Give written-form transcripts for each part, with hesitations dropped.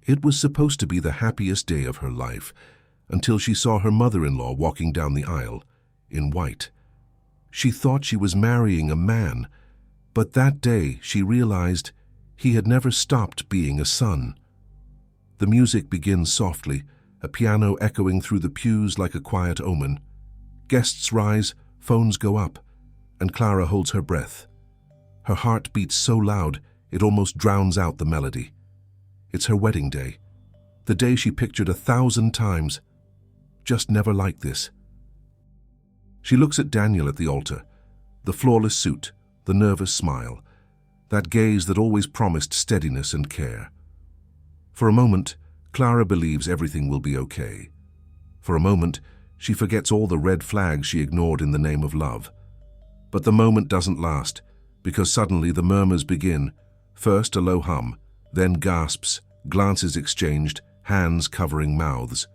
It was supposed to be the happiest day of her life, until she saw her mother-in-law walking down the aisle, in white. She thought she was marrying a man, but that day she realized he had never stopped being a son. The music begins softly, a piano echoing through the pews like a quiet omen. Guests rise, phones go up, and Clara holds her breath. Her heart beats so loud it almost drowns out the melody. It's her wedding day, the day she pictured 1,000 times, just never like this. She looks at Daniel at the altar, the flawless suit, the nervous smile, that gaze that always promised steadiness and care. For a moment, Clara believes everything will be okay. For a moment, she forgets all the red flags she ignored in the name of love. But the moment doesn't last, because suddenly the murmurs begin, first a low hum, then gasps, glances exchanged, hands covering mouths,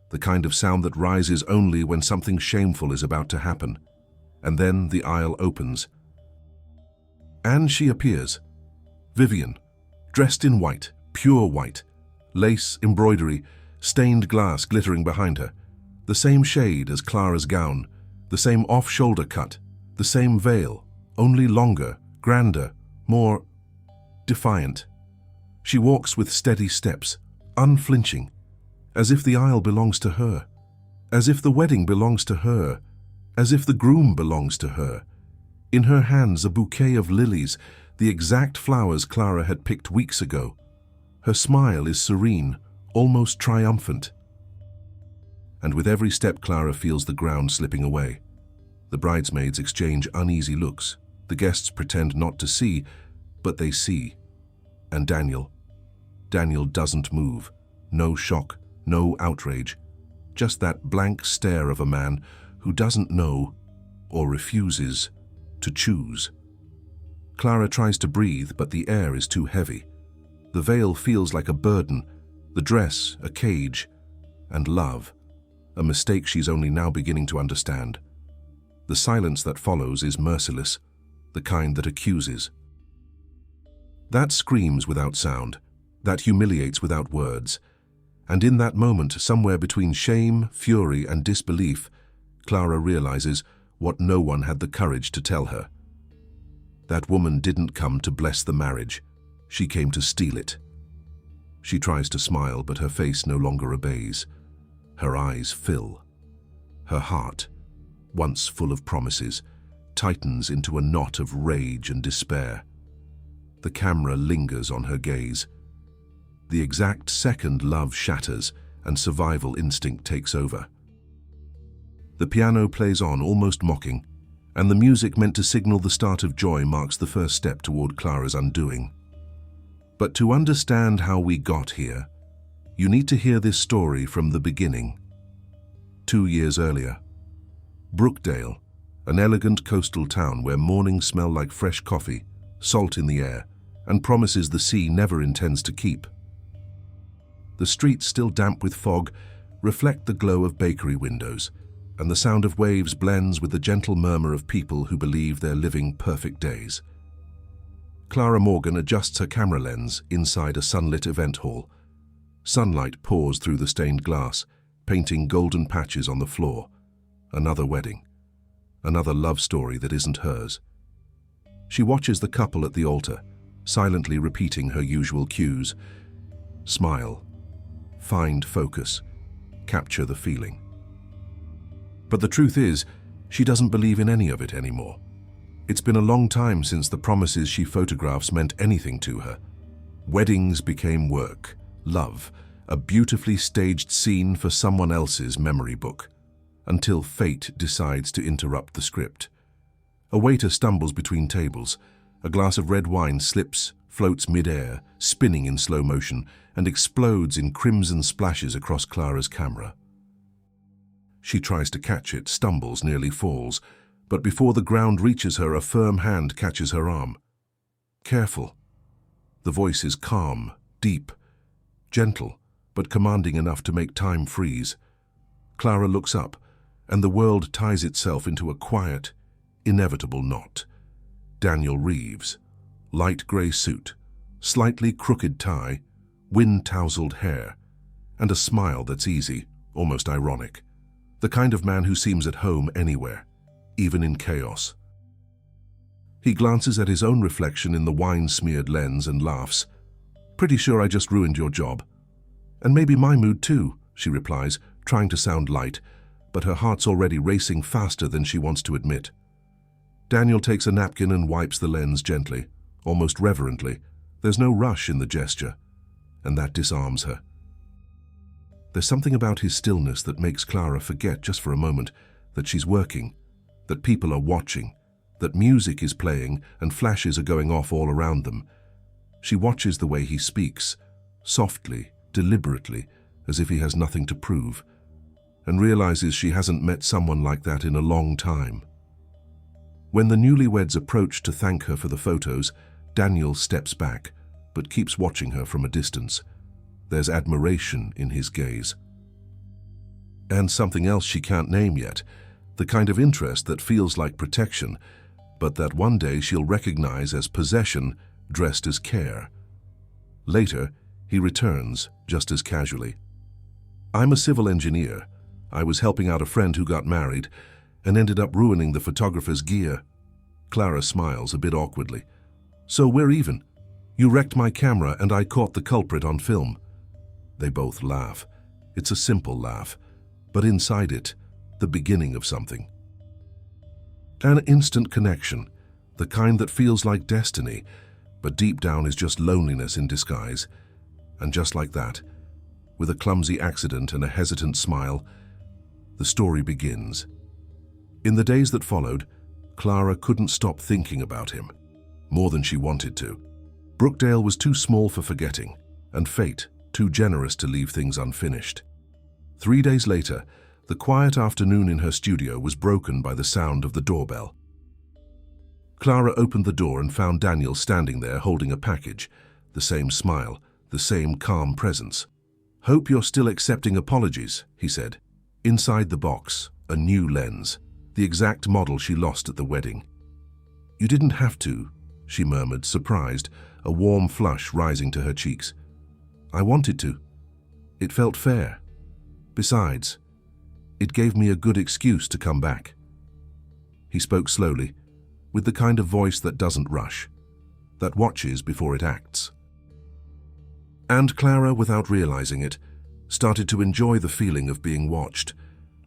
the kind of sound that rises only when something shameful is about to happen. And then the aisle opens. And she appears. Vivian, dressed in white, pure white, lace, embroidery, stained glass glittering behind her, the same shade as Clara's gown, the same off-shoulder cut, the same veil, only longer, grander, more defiant. She walks with steady steps, unflinching, as if the aisle belongs to her, as if the wedding belongs to her, as if the groom belongs to her. In her hands a bouquet of lilies, the exact flowers Clara had picked weeks ago. Her smile is serene, almost triumphant. And with every step Clara feels the ground slipping away. The bridesmaids exchange uneasy looks. The guests pretend not to see, but they see. And Daniel doesn't move. No shock, no outrage. Just that blank stare of a man who doesn't know or refuses to choose. Clara tries to breathe, but the air is too heavy. The veil feels like a burden, the dress a cage, and love, a mistake she's only now beginning to understand. The silence that follows is merciless, the kind that accuses. That screams without sound, that humiliates without words. And in that moment, somewhere between shame, fury, and disbelief, Clara realizes what no one had the courage to tell her. That woman didn't come to bless the marriage. She came to steal it. She tries to smile, but her face no longer obeys. Her eyes fill. Her heart, once full of promises, tightens into a knot of rage and despair. The camera lingers on her gaze. The exact second love shatters and survival instinct takes over. The piano plays on, almost mocking, and the music meant to signal the start of joy marks the first step toward Clara's undoing. But to understand how we got here, you need to hear this story from the beginning. 2 years earlier, Brookdale, an elegant coastal town where mornings smell like fresh coffee, salt in the air, and promises the sea never intends to keep. The streets, still damp with fog, reflect the glow of bakery windows, and the sound of waves blends with the gentle murmur of people who believe they're living perfect days. Clara Morgan adjusts her camera lens inside a sunlit event hall. Sunlight pours through the stained glass, painting golden patches on the floor. Another wedding. Another love story that isn't hers. She watches the couple at the altar, silently repeating her usual cues. Smile. Find focus. Capture the feeling. But the truth is, she doesn't believe in any of it anymore. It's been a long time since the promises she photographs meant anything to her. Weddings became work, love, a beautifully staged scene for someone else's memory book, until fate decides to interrupt the script. A waiter stumbles between tables. A glass of red wine slips, floats mid-air, spinning in slow motion, and explodes in crimson splashes across Clara's camera. She tries to catch it, stumbles, nearly falls, but before the ground reaches her, a firm hand catches her arm. Careful. The voice is calm, deep, gentle, but commanding enough to make time freeze. Clara looks up, and the world ties itself into a quiet, inevitable knot. Daniel Reeves, light grey suit, slightly crooked tie, wind-tousled hair, and a smile that's easy, almost ironic. The kind of man who seems at home anywhere, even in chaos. He glances at his own reflection in the wine-smeared lens and laughs. "Pretty sure I just ruined your job." "And maybe my mood too," she replies, trying to sound light, but her heart's already racing faster than she wants to admit. Daniel takes a napkin and wipes the lens gently, almost reverently. There's no rush in the gesture, and that disarms her. There's something about his stillness that makes Clara forget just for a moment that she's working, that people are watching, that music is playing and flashes are going off all around them. She watches the way he speaks, softly, deliberately, as if he has nothing to prove, and realizes she hasn't met someone like that in a long time. When the newlyweds approach to thank her for the photos, Daniel steps back, but keeps watching her from a distance. There's admiration in his gaze. And something else she can't name yet, the kind of interest that feels like protection, but that one day she'll recognize as possession dressed as care. Later, he returns, just as casually. "I'm a civil engineer. I was helping out a friend who got married and ended up ruining the photographer's gear." Clara smiles a bit awkwardly. "So we're even. You wrecked my camera and I caught the culprit on film." They both laugh. It's a simple laugh, but inside it, the beginning of something. An instant connection, the kind that feels like destiny, but deep down is just loneliness in disguise. And just like that, with a clumsy accident and a hesitant smile, the story begins. In the days that followed, Clara couldn't stop thinking about him, more than she wanted to. Brookdale was too small for forgetting, and fate too generous to leave things unfinished. 3 days later, the quiet afternoon in her studio was broken by the sound of the doorbell. Clara opened the door and found Daniel standing there holding a package, the same smile, the same calm presence. "Hope you're still accepting apologies," he said. Inside the box, a new lens, the exact model she lost at the wedding. "You didn't have to," she murmured, surprised, a warm flush rising to her cheeks. "I wanted to. It felt fair. Besides, it gave me a good excuse to come back." He spoke slowly, with the kind of voice that doesn't rush, that watches before it acts. And Clara, without realizing it, started to enjoy the feeling of being watched,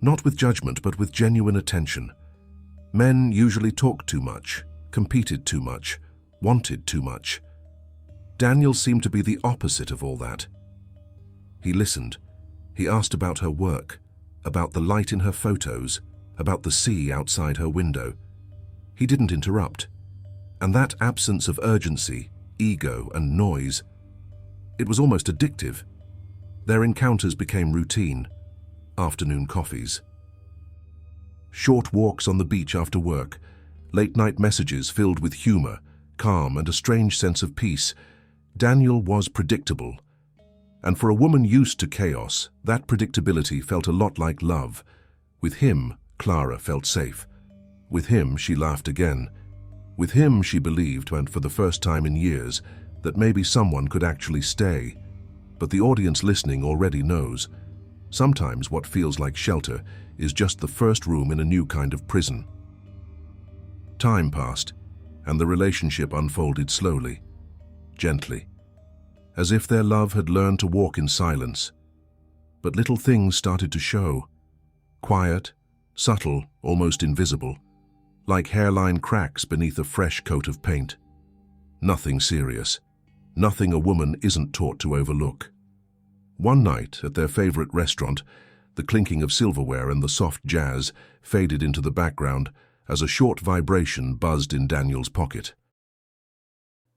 not with judgment but with genuine attention. Men usually talked too much, competed too much, wanted too much. Daniel seemed to be the opposite of all that. He listened. He asked about her work, about the light in her photos, about the sea outside her window. He didn't interrupt. And that absence of urgency, ego, and noise, it was almost addictive. Their encounters became routine. Afternoon coffees, short walks on the beach after work, late-night messages filled with humor, calm, and a strange sense of peace. Daniel was predictable. And for a woman used to chaos, that predictability felt a lot like love. With him, Clara felt safe. With him, she laughed again. With him, she believed, and for the first time in years, that maybe someone could actually stay. But the audience listening already knows. Sometimes what feels like shelter is just the first room in a new kind of prison. Time passed, and the relationship unfolded slowly, gently, as if their love had learned to walk in silence. But little things started to show. Quiet, subtle, almost invisible, like hairline cracks beneath a fresh coat of paint. Nothing serious, nothing a woman isn't taught to overlook. One night, at their favorite restaurant, the clinking of silverware and the soft jazz faded into the background as a short vibration buzzed in Daniel's pocket.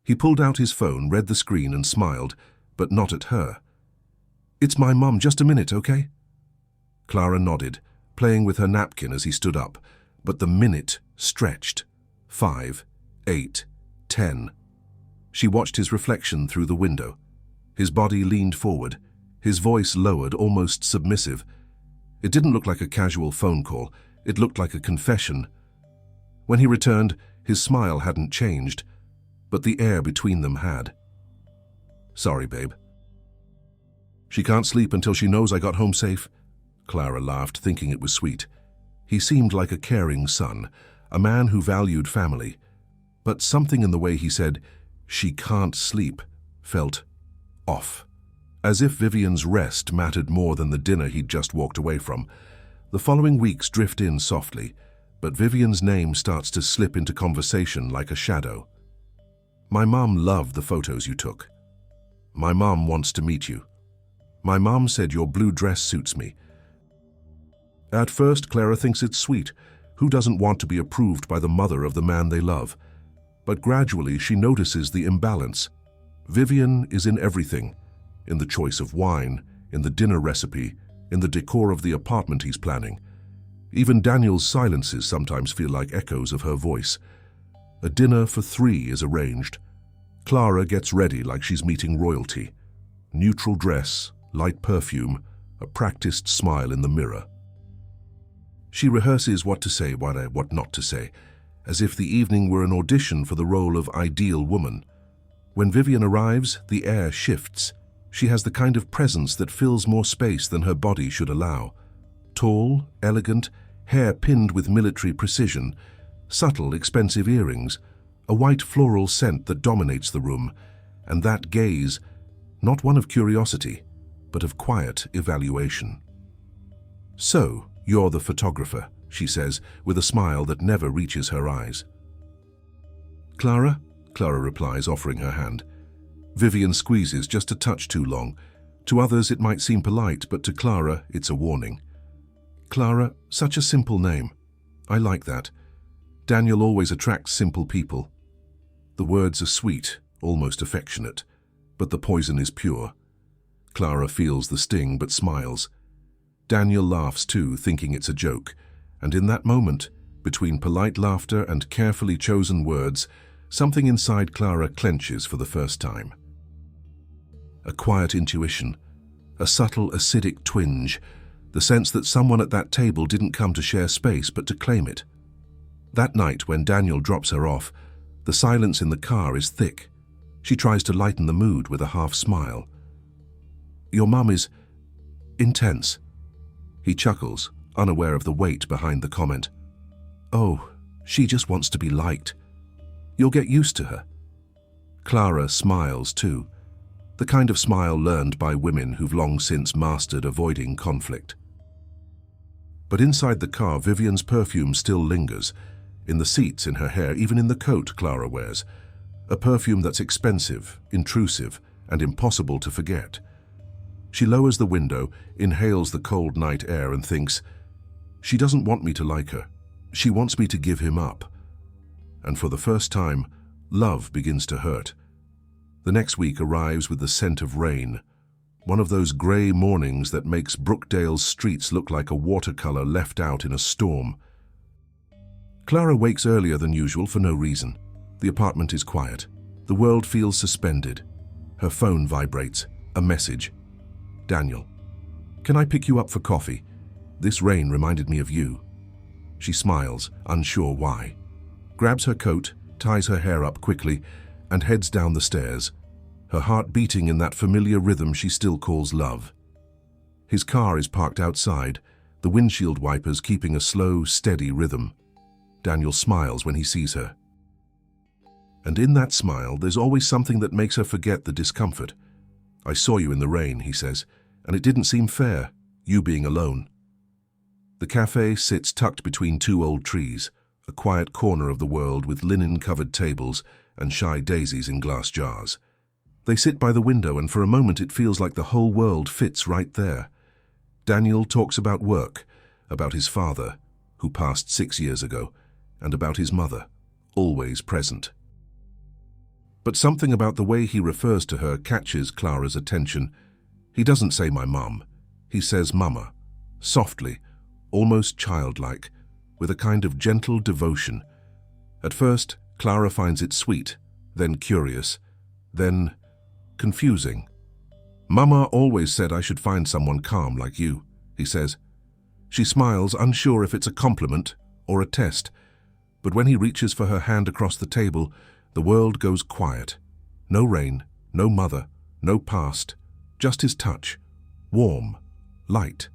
He pulled out his phone, read the screen and smiled, but not at her. "It's my mum, just a minute, okay?" Clara nodded, playing with her napkin as he stood up, but the minute stretched. 5, 8, 10. She watched his reflection through the window. His body leaned forward, his voice lowered, almost submissive. It didn't look like a casual phone call, it looked like a confession. When he returned, his smile hadn't changed, but the air between them had. "Sorry, babe." She can't sleep until she knows I got home safe. Clara laughed, thinking it was sweet. He seemed like a caring son, a man who valued family. But something in the way he said, "She can't sleep," felt off. As if Vivian's rest mattered more than the dinner he'd just walked away from. The following weeks drift in softly, but Vivian's name starts to slip into conversation like a shadow. "My mom loved the photos you took. My mom wants to meet you. My mom said your blue dress suits me." At first, Clara thinks it's sweet. Who doesn't want to be approved by the mother of the man they love? But gradually she notices the imbalance. Vivian is in everything. In the choice of wine, in the dinner recipe, in the decor of the apartment he's planning. Even Daniel's silences sometimes feel like echoes of her voice. A dinner for 3 is arranged. Clara gets ready like she's meeting royalty. Neutral dress, light perfume, a practiced smile in the mirror. She rehearses what to say, what not to say, as if the evening were an audition for the role of ideal woman. When Vivian arrives, the air shifts. She has the kind of presence that fills more space than her body should allow. Tall, elegant, hair pinned with military precision, subtle, expensive earrings, a white floral scent that dominates the room, and that gaze, not one of curiosity, but of quiet evaluation. "So, you're the photographer," she says, with a smile that never reaches her eyes. "Clara?" Clara replies, offering her hand. Vivian squeezes just a touch too long. To others it might seem polite, but to Clara it's a warning. "Clara, such a simple name. I like that. Daniel always attracts simple people." The words are sweet, almost affectionate, but the poison is pure. Clara feels the sting but smiles. Daniel laughs too, thinking it's a joke, and in that moment, between polite laughter and carefully chosen words, something inside Clara clenches for the first time. A quiet intuition, a subtle acidic twinge, the sense that someone at that table didn't come to share space but to claim it. That night, when Daniel drops her off, the silence in the car is thick. She tries to lighten the mood with a half smile. "Your mum is intense." He chuckles, unaware of the weight behind the comment. "Oh, she just wants to be liked. You'll get used to her." Clara smiles too, the kind of smile learned by women who've long since mastered avoiding conflict. But inside the car, Vivian's perfume still lingers, in the seats, in her hair, even in the coat Clara wears. A perfume that's expensive, intrusive, and impossible to forget. She lowers the window, inhales the cold night air and thinks, she doesn't want me to like her. She wants me to give him up. And for the first time, love begins to hurt. The next week arrives with the scent of rain, one of those grey mornings that makes Brookdale's streets look like a watercolor left out in a storm. Clara wakes earlier than usual for no reason. The apartment is quiet. The world feels suspended. Her phone vibrates. A message. "Daniel, can I pick you up for coffee? This rain reminded me of you." She smiles, unsure why. Grabs her coat, ties her hair up quickly, and heads down the stairs, her heart beating in that familiar rhythm she still calls love. His car is parked outside, the windshield wipers keeping a slow, steady rhythm. Daniel smiles when he sees her. And in that smile, there's always something that makes her forget the discomfort. "I saw you in the rain," he says, "and it didn't seem fair, you being alone." The cafe sits tucked between 2 old trees, a quiet corner of the world with linen-covered tables and shy daisies in glass jars. They sit by the window, and for a moment it feels like the whole world fits right there. Daniel talks about work, about his father, who passed 6 years ago, and about his mother, always present. But something about the way he refers to her catches Clara's attention. He doesn't say "my mum." He says "mama," softly, almost childlike, with a kind of gentle devotion. At first, Clara finds it sweet, then curious, then confusing. "Mama always said I should find someone calm like you," he says. She smiles, unsure if it's a compliment or a test, but when he reaches for her hand across the table, the world goes quiet. No rain, no mother, no past, just his touch, warm, light,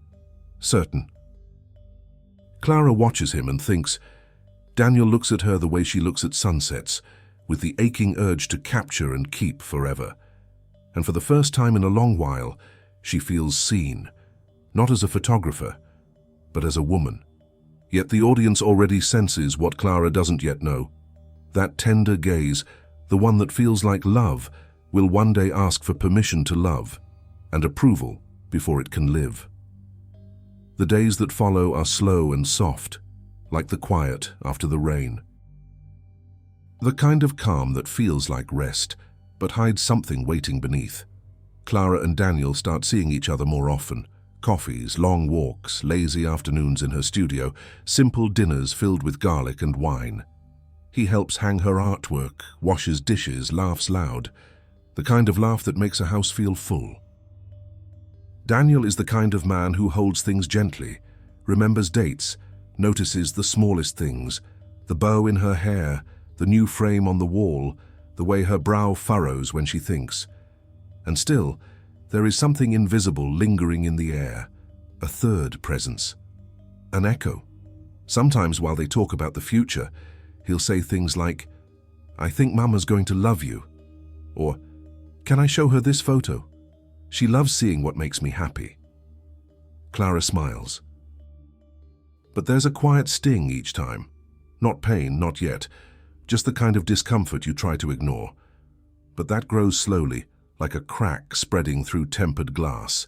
certain. Clara watches him and thinks, Daniel looks at her the way she looks at sunsets, with the aching urge to capture and keep forever. And for the first time in a long while, she feels seen, not as a photographer, but as a woman. Yet the audience already senses what Clara doesn't yet know. That tender gaze, the one that feels like love, will one day ask for permission to love and approval before it can live. The days that follow are slow and soft, like the quiet after the rain. The kind of calm that feels like rest, but hides something waiting beneath. Clara and Daniel start seeing each other more often. Coffees, long walks, lazy afternoons in her studio, simple dinners filled with garlic and wine. He helps hang her artwork, washes dishes, laughs loud. The kind of laugh that makes a house feel full. Daniel is the kind of man who holds things gently, remembers dates, notices the smallest things, the bow in her hair, the new frame on the wall, the way her brow furrows when she thinks. And still, there is something invisible lingering in the air, a third presence, an echo. Sometimes while they talk about the future, he'll say things like, "I think Mama's going to love you," or, "Can I show her this photo? She loves seeing what makes me happy." Clara smiles. But there's a quiet sting each time. Not pain, not yet, just the kind of discomfort you try to ignore. But that grows slowly, like a crack spreading through tempered glass.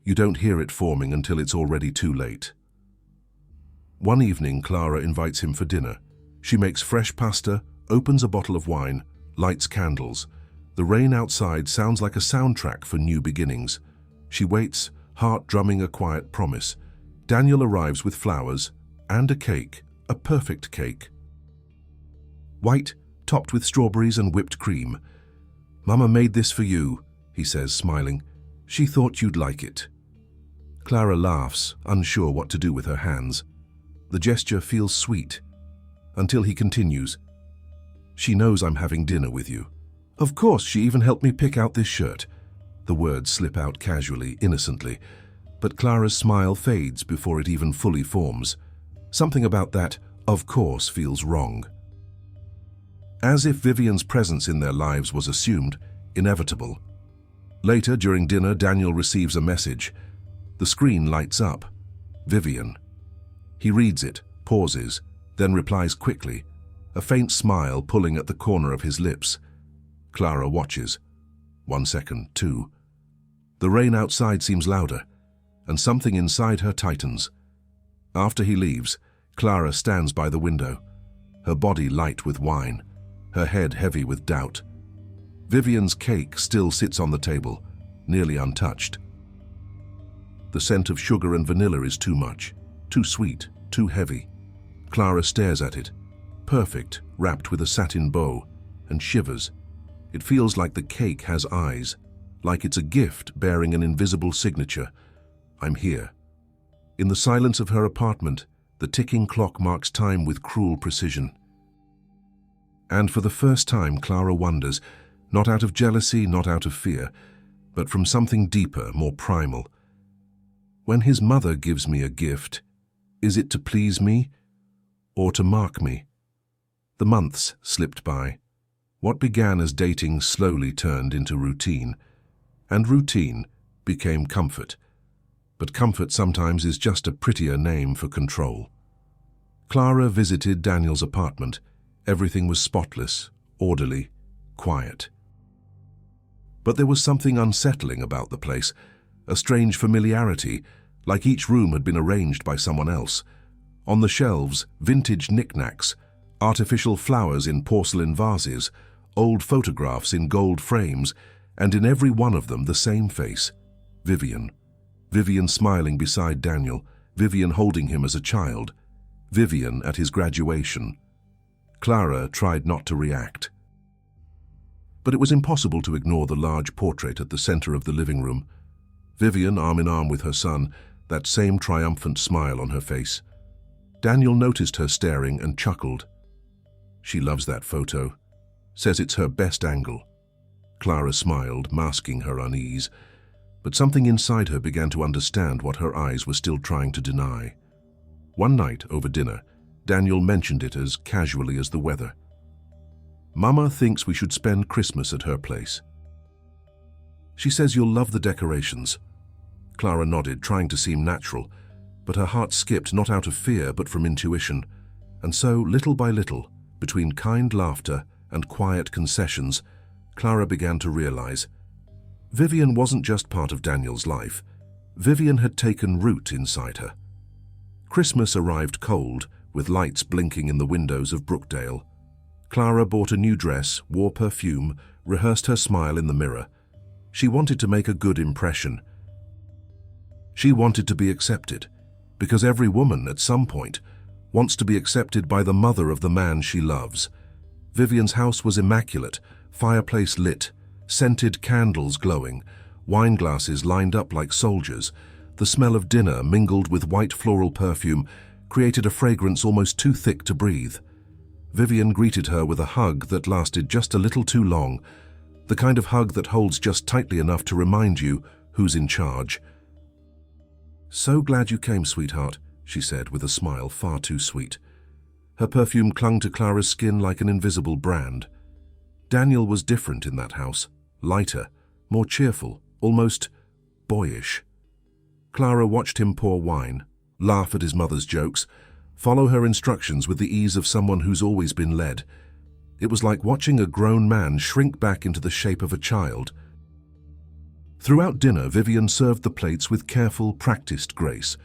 You don't hear it forming until it's already too late. One evening, Clara invites him for dinner. She makes fresh pasta, opens a bottle of wine, lights candles. The rain outside sounds like a soundtrack for new beginnings. She waits, heart drumming a quiet promise. Daniel arrives with flowers and a cake, a perfect cake. White, topped with strawberries and whipped cream. "Mama made this for you," he says, smiling. "She thought you'd like it." Clara laughs, unsure what to do with her hands. The gesture feels sweet, until he continues. "She knows I'm having dinner with you. Of course, she even helped me pick out this shirt." The words slip out casually, innocently, but Clara's smile fades before it even fully forms. Something about that "of course" feels wrong. As if Vivian's presence in their lives was assumed, inevitable. Later, during dinner, Daniel receives a message. The screen lights up. Vivian. He reads it, pauses, then replies quickly, a faint smile pulling at the corner of his lips. Clara watches. 1 second, 2. The rain outside seems louder, and something inside her tightens. After he leaves, Clara stands by the window, her body light with wine, her head heavy with doubt. Vivian's cake still sits on the table, nearly untouched. The scent of sugar and vanilla is too much, too sweet, too heavy. Clara stares at it, perfect, wrapped with a satin bow, and shivers. It feels like the cake has eyes, like it's a gift bearing an invisible signature. "I'm here." In the silence of her apartment, the ticking clock marks time with cruel precision. And for the first time, Clara wonders, not out of jealousy, not out of fear, but from something deeper, more primal. When his mother gives me a gift, is it to please me or to mark me? The months slipped by. What began as dating slowly turned into routine, and routine became comfort. But comfort sometimes is just a prettier name for control. Clara visited Daniel's apartment. Everything was spotless, orderly, quiet. But there was something unsettling about the place, a strange familiarity, like each room had been arranged by someone else. On the shelves, vintage knickknacks, artificial flowers in porcelain vases, old photographs in gold frames, and in every one of them the same face, Vivian. Vivian smiling beside Daniel, Vivian holding him as a child, Vivian at his graduation. Clara tried not to react. But it was impossible to ignore the large portrait at the center of the living room. Vivian arm in arm with her son, that same triumphant smile on her face. Daniel noticed her staring and chuckled. She loves that photo, says it's her best angle. Clara smiled, masking her unease. but something inside her began to understand what her eyes were still trying to deny. One night, over dinner, Daniel mentioned it as casually as the weather. "Mama thinks we should spend Christmas at her place. She says you'll love the decorations." Clara nodded, trying to seem natural, but her heart skipped not out of fear but from intuition, and so, little by little, between kind laughter and quiet concessions, Clara began to realize Vivian wasn't just part of Daniel's life. Vivian had taken root inside her. Christmas arrived cold, with lights blinking in the windows of Brookdale. Clara bought a new dress, wore perfume, rehearsed her smile in the mirror. She wanted to make a good impression. She wanted to be accepted, because every woman, at some point, wants to be accepted by the mother of the man she loves. Vivian's house was immaculate, fireplace lit, scented candles glowing, wine glasses lined up like soldiers. The smell of dinner, mingled with white floral perfume, created a fragrance almost too thick to breathe. Vivian greeted her with a hug that lasted just a little too long, the kind of hug that holds just tightly enough to remind you who's in charge. "So glad you came, sweetheart," she said with a smile far too sweet. Her perfume clung to Clara's skin like an invisible brand. Daniel was different in that house, lighter, more cheerful, almost boyish. Clara watched him pour wine, laugh at his mother's jokes, follow her instructions with the ease of someone who's always been led. It was like watching a grown man shrink back into the shape of a child. Throughout dinner, Vivian served the plates with careful, practiced grace,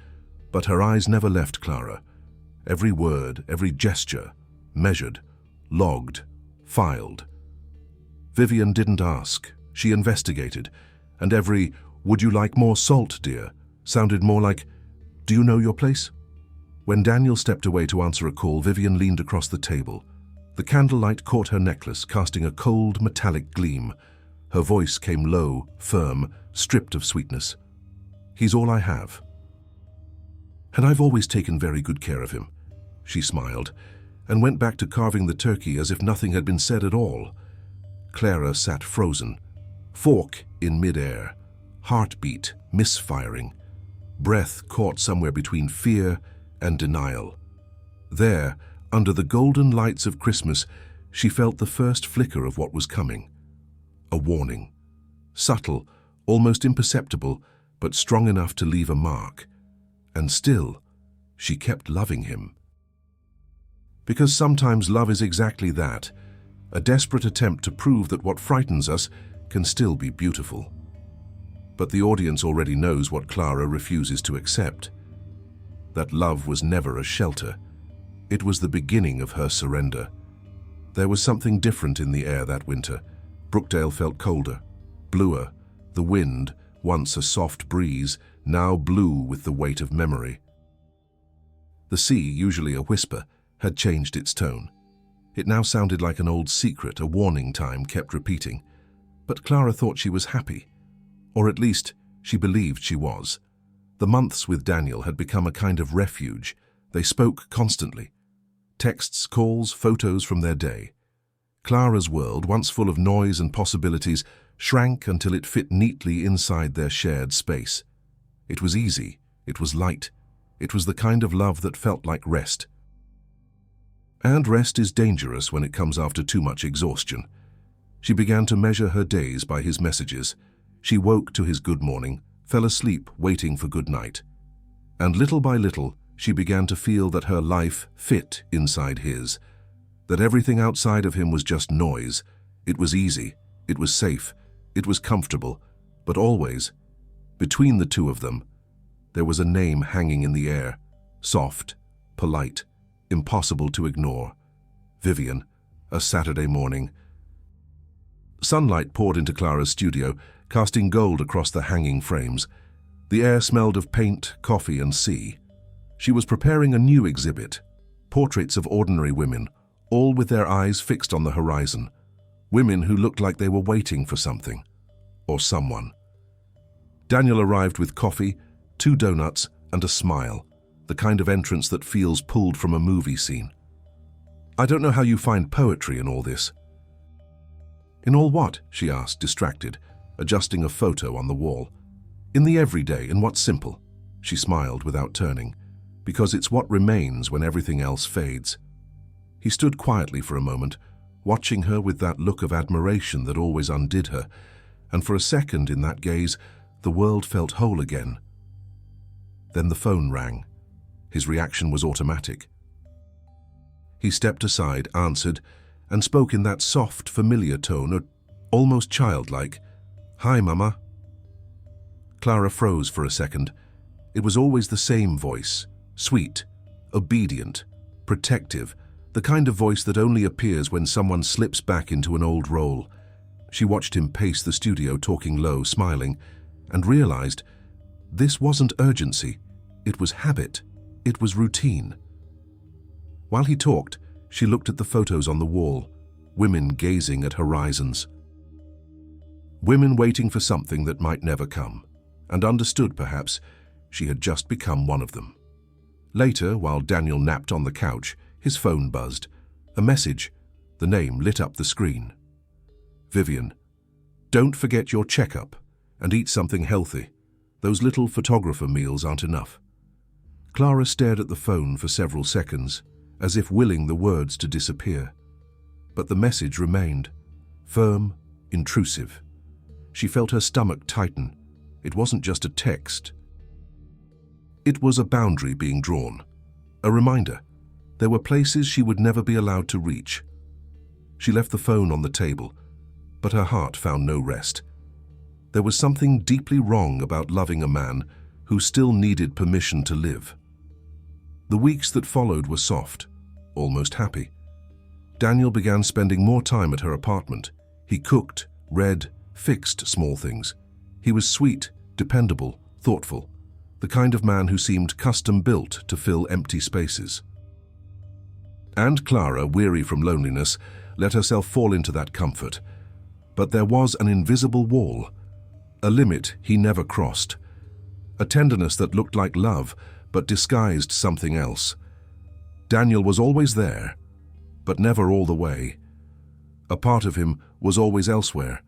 but her eyes never left Clara. Every word, every gesture, measured, logged, filed. Vivian didn't ask, she investigated, and every "would you like more salt, dear?" sounded more like, "Do you know your place?" When Daniel stepped away to answer a call, Vivian leaned across the table. The candlelight caught her necklace, casting a cold, metallic gleam. Her voice came low, firm, stripped of sweetness. "He's all I have. And I've always taken very good care of him." She smiled, and went back to carving the turkey as if nothing had been said at all. Clara sat frozen, fork in midair, heartbeat misfiring, breath caught somewhere between fear and denial. There, under the golden lights of Christmas, she felt the first flicker of what was coming. A warning. Subtle, almost imperceptible, but strong enough to leave a mark. And still, she kept loving him. Because sometimes love is exactly that, a desperate attempt to prove that what frightens us can still be beautiful. But the audience already knows what Clara refuses to accept. That love was never a shelter. It was the beginning of her surrender. There was something different in the air that winter. Brookdale felt colder, bluer. The wind, once a soft breeze, now blew with the weight of memory. The sea, usually a whisper, had changed its tone. It now sounded like an old secret, a warning time kept repeating. But Clara thought she was happy. Or at least, she believed she was. The months with Daniel had become a kind of refuge. They spoke constantly. Texts, calls, photos from their day. Clara's world, once full of noise and possibilities, shrank until it fit neatly inside their shared space. It was easy. It was light. It was the kind of love that felt like rest. And rest is dangerous when it comes after too much exhaustion. She began to measure her days by his messages. She woke to his good morning, fell asleep waiting for good night. And little by little, she began to feel that her life fit inside his, that everything outside of him was just noise. It was easy, it was safe, it was comfortable, but always, between the two of them, there was a name hanging in the air, soft, polite, impossible to ignore. Vivian, a Saturday morning. Sunlight poured into Clara's studio, casting gold across the hanging frames. The air smelled of paint, coffee, and sea. She was preparing a new exhibit, portraits of ordinary women, all with their eyes fixed on the horizon. Women who looked like they were waiting for something, or someone. Daniel arrived with coffee, 2 donuts, and a smile, the kind of entrance that feels pulled from a movie scene. "I don't know how you find poetry in all this." "In all what?" she asked, distracted, adjusting a photo on the wall. In the everyday, in what's simple. She smiled without turning, because it's what remains when everything else fades. He stood quietly for a moment, watching her with that look of admiration that always undid her, and for a second in that gaze, the world felt whole again. Then the phone rang. His reaction was automatic. He stepped aside, answered, and spoke in that soft, familiar tone, almost childlike. "Hi, Mama." Clara froze for a second. It was always the same voice, sweet, obedient, protective, the kind of voice that only appears when someone slips back into an old role. She watched him pace the studio, talking low, smiling, and realized this wasn't urgency. It was habit. It was routine. While he talked, she looked at the photos on the wall, women gazing at horizons. Women waiting for something that might never come, and understood, perhaps, she had just become one of them. Later, while Daniel napped on the couch, his phone buzzed. A message. The name lit up the screen. "Vivian, don't forget your checkup and eat something healthy. Those little photographer meals aren't enough." Clara stared at the phone for several seconds, as if willing the words to disappear. But the message remained, firm, intrusive. She felt her stomach tighten. It wasn't just a text. It was a boundary being drawn, a reminder. There were places she would never be allowed to reach. She left the phone on the table, but her heart found no rest. There was something deeply wrong about loving a man who still needed permission to live. The weeks that followed were soft, almost happy. Daniel began spending more time at her apartment. He cooked, read, fixed small things. He was sweet, dependable, thoughtful, the kind of man who seemed custom-built to fill empty spaces. And Clara, weary from loneliness, let herself fall into that comfort. But there was an invisible wall, a limit he never crossed, a tenderness that looked like love but disguised something else. Daniel was always there, but never all the way. A part of him was always elsewhere,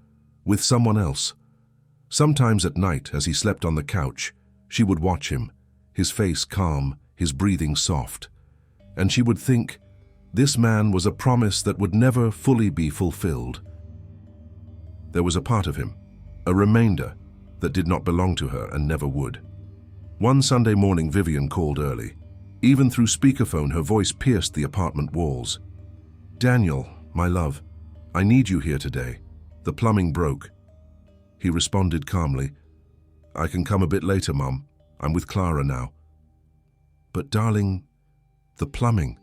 with someone else. Sometimes at night, as he slept on the couch, she would watch him, his face calm, his breathing soft, and she would think, this man was a promise that would never fully be fulfilled. There was a part of him, a remainder, that did not belong to her and never would. One Sunday morning, Vivian called early. Even through speakerphone, her voice pierced the apartment walls. "Daniel, my love, I need you here today. The plumbing broke." He responded calmly, "I can come a bit later, Mum. I'm with Clara now." "But darling, the plumbing.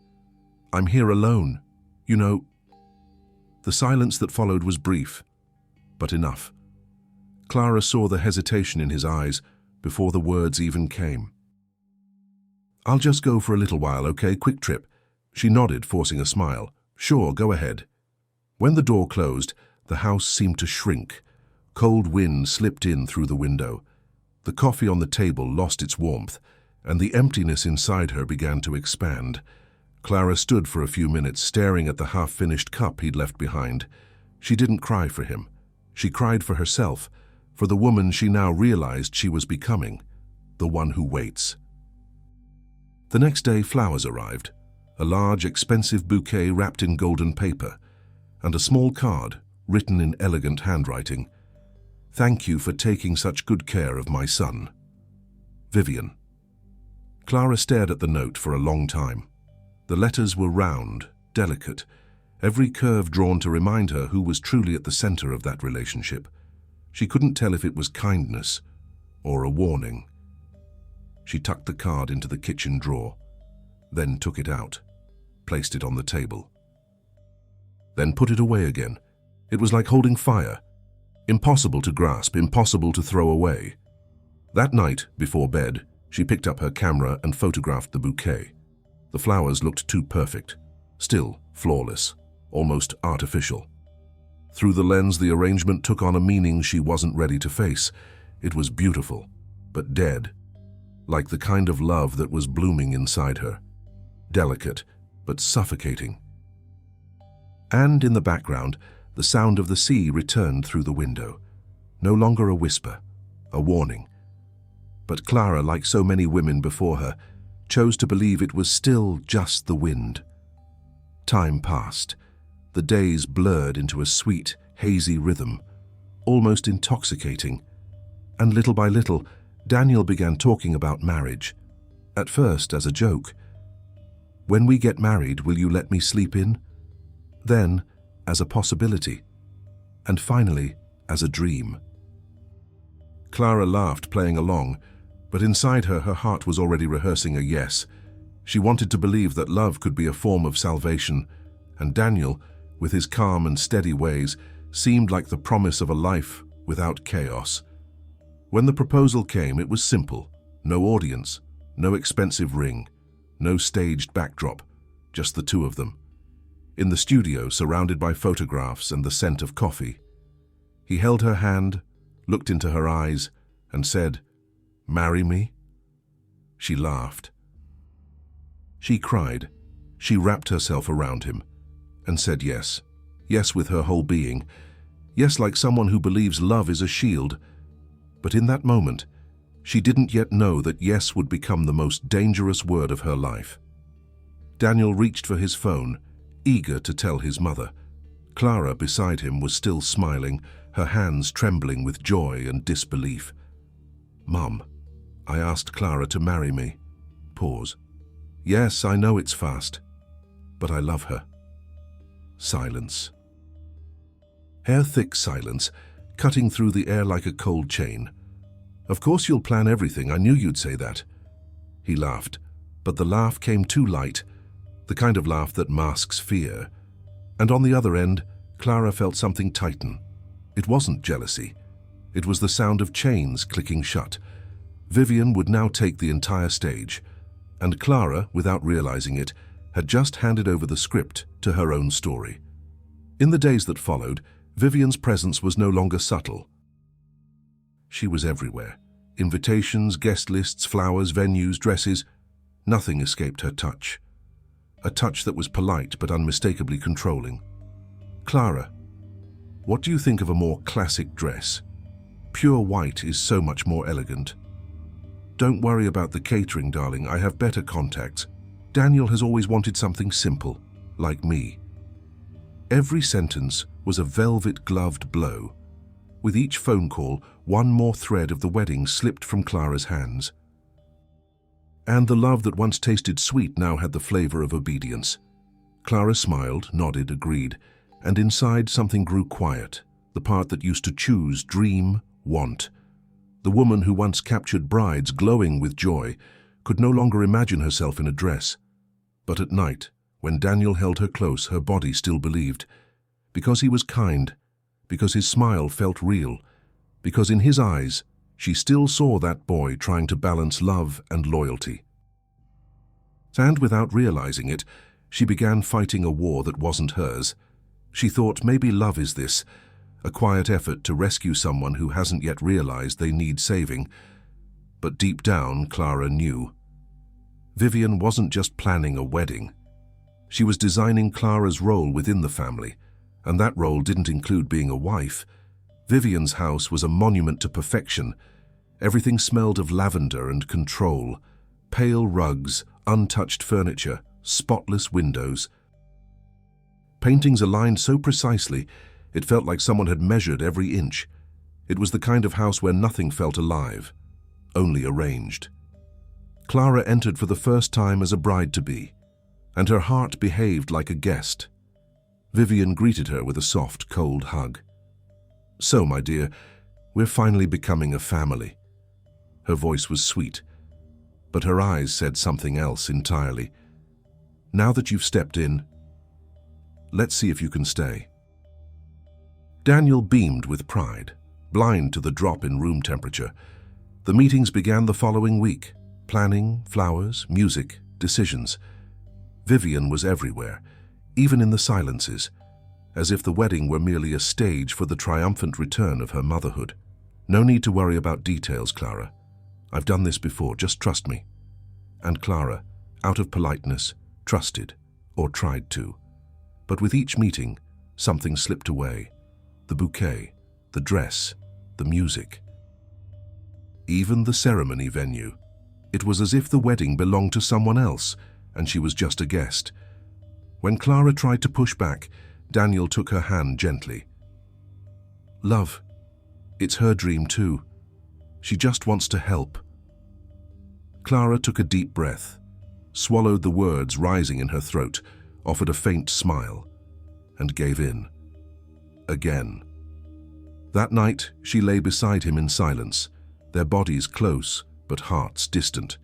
I'm here alone. You know." The silence that followed was brief, but enough. Clara saw the hesitation in his eyes before the words even came. "I'll just go for a little while, okay? Quick trip." She nodded, forcing a smile. "Sure, go ahead." When the door closed, the house seemed to shrink. Cold wind slipped in through the window. The coffee on the table lost its warmth, and the emptiness inside her began to expand. Clara stood for a few minutes, staring at the half-finished cup he'd left behind. She didn't cry for him. She cried for herself, for the woman she now realized she was becoming, the one who waits. The next day, flowers arrived, a large, expensive bouquet wrapped in golden paper, and a small card written in elegant handwriting. "Thank you for taking such good care of my son. Vivian." Clara stared at the note for a long time. The letters were round, delicate, every curve drawn to remind her who was truly at the center of that relationship. She couldn't tell if it was kindness or a warning. She tucked the card into the kitchen drawer, then took it out, placed it on the table, then put it away again. It was like holding fire. Impossible to grasp, impossible to throw away. That night, before bed, she picked up her camera and photographed the bouquet. The flowers looked too perfect, still flawless, almost artificial. Through the lens, the arrangement took on a meaning she wasn't ready to face. It was beautiful, but dead, like the kind of love that was blooming inside her. Delicate, but suffocating. And in the background, the sound of the sea returned through the window. No longer a whisper, a warning, But Clara, like so many women before her, chose to believe it was still just the wind. Time passed. The days blurred into a sweet, hazy rhythm, almost intoxicating. And little by little, Daniel began talking about marriage. At first as a joke. "When we get married, will you let me sleep in?" Then, as a possibility. And finally, as a dream. Clara laughed, playing along, but inside her, her heart was already rehearsing a yes. She wanted to believe that love could be a form of salvation, and Daniel, with his calm and steady ways, seemed like the promise of a life without chaos. When the proposal came, it was simple. No audience, no expensive ring, no staged backdrop, just the two of them. In the studio, surrounded by photographs and the scent of coffee. He held her hand, looked into her eyes, and said, "Marry me?" She laughed. She cried. She wrapped herself around him and said yes. Yes with her whole being. Yes like someone who believes love is a shield. But in that moment, she didn't yet know that yes would become the most dangerous word of her life. Daniel reached for his phone, eager to tell his mother. Clara, beside him, was still smiling, her hands trembling with joy and disbelief. "Mum, I asked Clara to marry me." Pause. "Yes, I know it's fast, but I love her." Silence. Hair-thick silence, cutting through the air like a cold chain. "Of course you'll plan everything, I knew you'd say that." He laughed, but the laugh came too light, the kind of laugh that masks fear. And on the other end, Clara felt something tighten. It wasn't jealousy. It was the sound of chains clicking shut. Vivian would now take the entire stage, and Clara, without realizing it, had just handed over the script to her own story. In the days that followed, Vivian's presence was no longer subtle. She was everywhere. Invitations, guest lists, flowers, venues, dresses. Nothing escaped her touch. A touch that was polite but unmistakably controlling. "Clara, what do you think of a more classic dress? Pure white is so much more elegant." "Don't worry about the catering, darling. I have better contacts. Daniel has always wanted something simple, like me." Every sentence was a velvet-gloved blow. With each phone call, one more thread of the wedding slipped from Clara's hands. And the love that once tasted sweet now had the flavor of obedience. Clara smiled, nodded, agreed, and inside something grew quiet, the part that used to choose, dream, want. The woman who once captured brides glowing with joy could no longer imagine herself in a dress. But at night, when Daniel held her close, her body still believed. Because he was kind, because his smile felt real, because in his eyes, she still saw that boy trying to balance love and loyalty. And without realizing it, she began fighting a war that wasn't hers. She thought maybe love is this, a quiet effort to rescue someone who hasn't yet realized they need saving. But deep down, Clara knew. Vivian wasn't just planning a wedding. She was designing Clara's role within the family, and that role didn't include being a wife. Vivian's house was a monument to perfection. Everything smelled of lavender and control. Pale rugs, untouched furniture, spotless windows. Paintings aligned so precisely, it felt like someone had measured every inch. It was the kind of house where nothing felt alive, only arranged. Clara entered for the first time as a bride-to-be, and her heart behaved like a guest. Vivian greeted her with a soft, cold hug. "So, my dear, we're finally becoming a family." Her voice was sweet, but her eyes said something else entirely. "Now that you've stepped in, let's see if you can stay." Daniel beamed with pride, blind to the drop in room temperature. The meetings began the following week. Planning, flowers, music, decisions. Vivian was everywhere, even in the silences, as if the wedding were merely a stage for the triumphant return of her motherhood. "No need to worry about details, Clara. I've done this before, just trust me." And Clara, out of politeness, trusted, or tried to. But with each meeting, something slipped away. The bouquet, the dress, the music. even the ceremony venue. It was as if the wedding belonged to someone else, and she was just a guest. When Clara tried to push back, Daniel took her hand gently. "Love, it's her dream too. She just wants to help." Clara took a deep breath, swallowed the words rising in her throat, offered a faint smile, and gave in. Again. That night, she lay beside him in silence, their bodies close but hearts distant.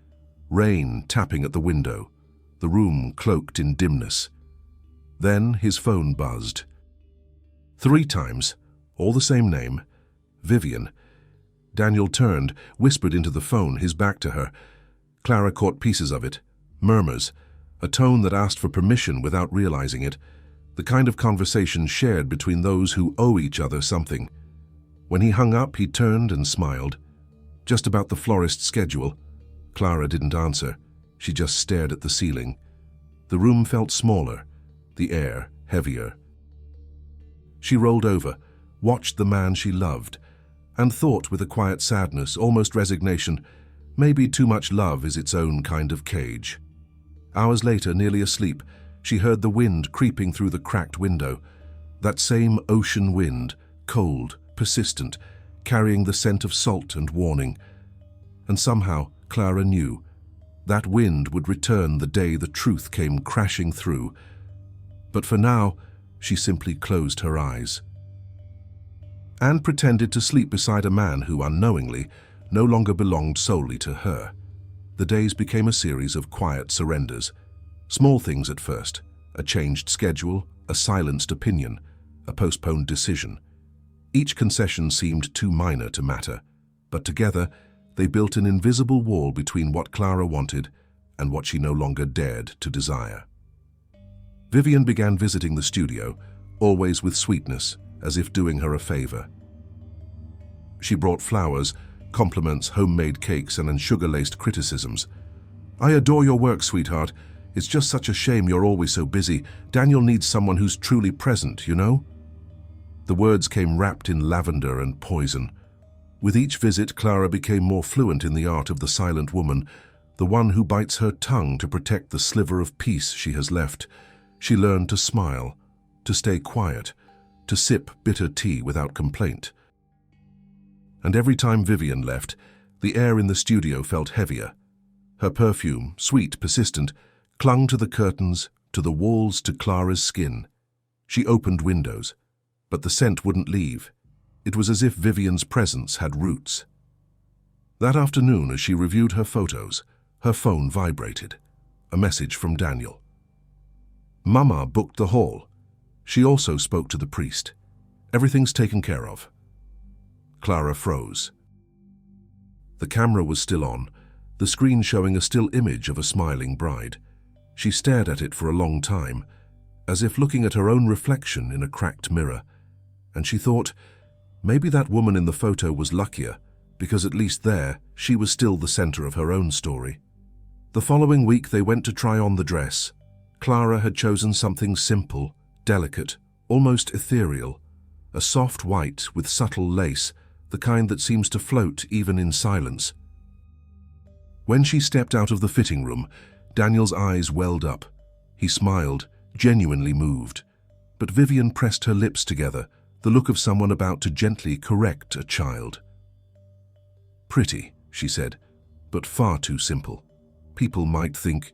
Rain tapping at the window, the room cloaked in dimness. Then his phone buzzed. 3 times, all the same name, Vivian. Daniel turned, whispered into the phone, his back to her. Clara caught pieces of it, murmurs, a tone that asked for permission without realizing it, the kind of conversation shared between those who owe each other something. When he hung up, he turned and smiled. Just about the florist's schedule. Clara didn't answer. She just stared at the ceiling. The room felt smaller, the air heavier. She rolled over, watched the man she loved, and thought with a quiet sadness, almost resignation, maybe too much love is its own kind of cage. Hours later, nearly asleep, she heard the wind creeping through the cracked window. That same ocean wind, cold, persistent, carrying the scent of salt and warning. And somehow, Clara knew, that wind would return the day the truth came crashing through. But for now, she simply closed her eyes and pretended to sleep beside a man who, unknowingly, no longer belonged solely to her. The days became a series of quiet surrenders. Small things at first, a changed schedule, a silenced opinion, a postponed decision. Each concession seemed too minor to matter, but together they built an invisible wall between what Clara wanted and what she no longer dared to desire. Vivian began visiting the studio, always with sweetness, as if doing her a favor. She brought flowers, compliments, homemade cakes, and sugar-laced criticisms. "I adore your work, sweetheart. It's just such a shame you're always so busy. Daniel needs someone who's truly present, you know?" The words came wrapped in lavender and poison. With each visit, Clara became more fluent in the art of the silent woman, the one who bites her tongue to protect the sliver of peace she has left. She learned to smile, to stay quiet, to sip bitter tea without complaint. And every time Vivian left, the air in the studio felt heavier. Her perfume, sweet, persistent, clung to the curtains, to the walls, to Clara's skin. She opened windows, but the scent wouldn't leave. It was as if Vivian's presence had roots. That afternoon, as she reviewed her photos, her phone vibrated. A message from Daniel. "Mama booked the hall. She also spoke to the priest. Everything's taken care of." Clara froze. The camera was still on, the screen showing a still image of a smiling bride. She stared at it for a long time, as if looking at her own reflection in a cracked mirror. And she thought, maybe that woman in the photo was luckier, because at least there, she was still the center of her own story. The following week, they went to try on the dress. Clara had chosen something simple, delicate, almost ethereal, a soft white with subtle lace, the kind that seems to float even in silence. When she stepped out of the fitting room, Daniel's eyes welled up. He smiled, genuinely moved. But Vivian pressed her lips together, the look of someone about to gently correct a child. "Pretty," she said, "but far too simple. People might think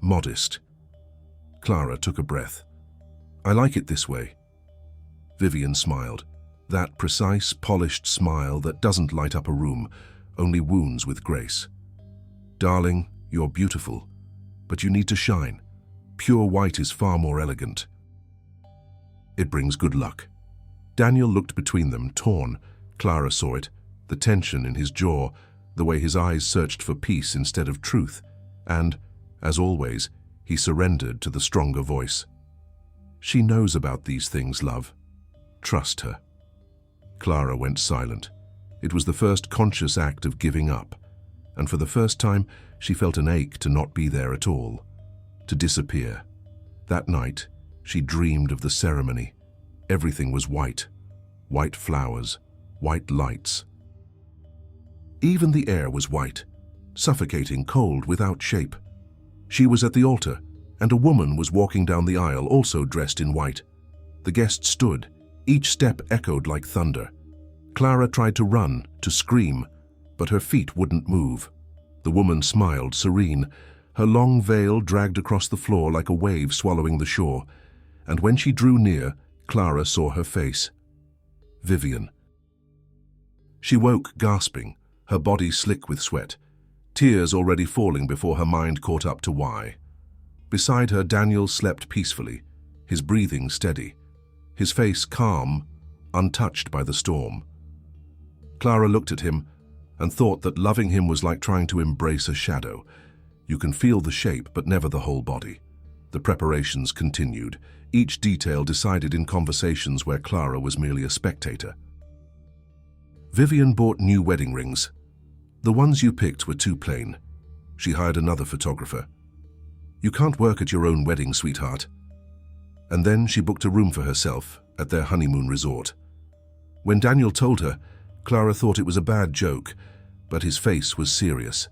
modest." Clara took a breath. "I like it this way." Vivian smiled, that precise, polished smile that doesn't light up a room, only wounds with grace. "Darling, you're beautiful, but you need to shine. Pure white is far more elegant. It brings good luck." Daniel looked between them, torn. Clara saw it, the tension in his jaw, the way his eyes searched for peace instead of truth, and, as always, he surrendered to the stronger voice. "She knows about these things, love. Trust her." Clara went silent. It was the first conscious act of giving up, and for the first time she felt an ache to not be there at all, to disappear. That night, she dreamed of the ceremony. Everything was white, white flowers, white lights. Even the air was white, suffocating cold without shape. She was at the altar, and a woman was walking down the aisle, also dressed in white. The guests stood, each step echoed like thunder. Clara tried to run, to scream, but her feet wouldn't move. The woman smiled, serene. Her long veil dragged across the floor like a wave swallowing the shore, and when she drew near, Clara saw her face. Vivian. She woke gasping, her body slick with sweat, tears already falling before her mind caught up to why. Beside her, Daniel slept peacefully, his breathing steady, his face calm, untouched by the storm. Clara looked at him and thought that loving him was like trying to embrace a shadow. You can feel the shape, but never the whole body. The preparations continued, each detail decided in conversations where Clara was merely a spectator. Vivian bought new wedding rings. The ones you picked were too plain. She hired another photographer. You can't work at your own wedding, sweetheart. And then she booked a room for herself at their honeymoon resort. When Daniel told her, Clara thought it was a bad joke, but his face was serious.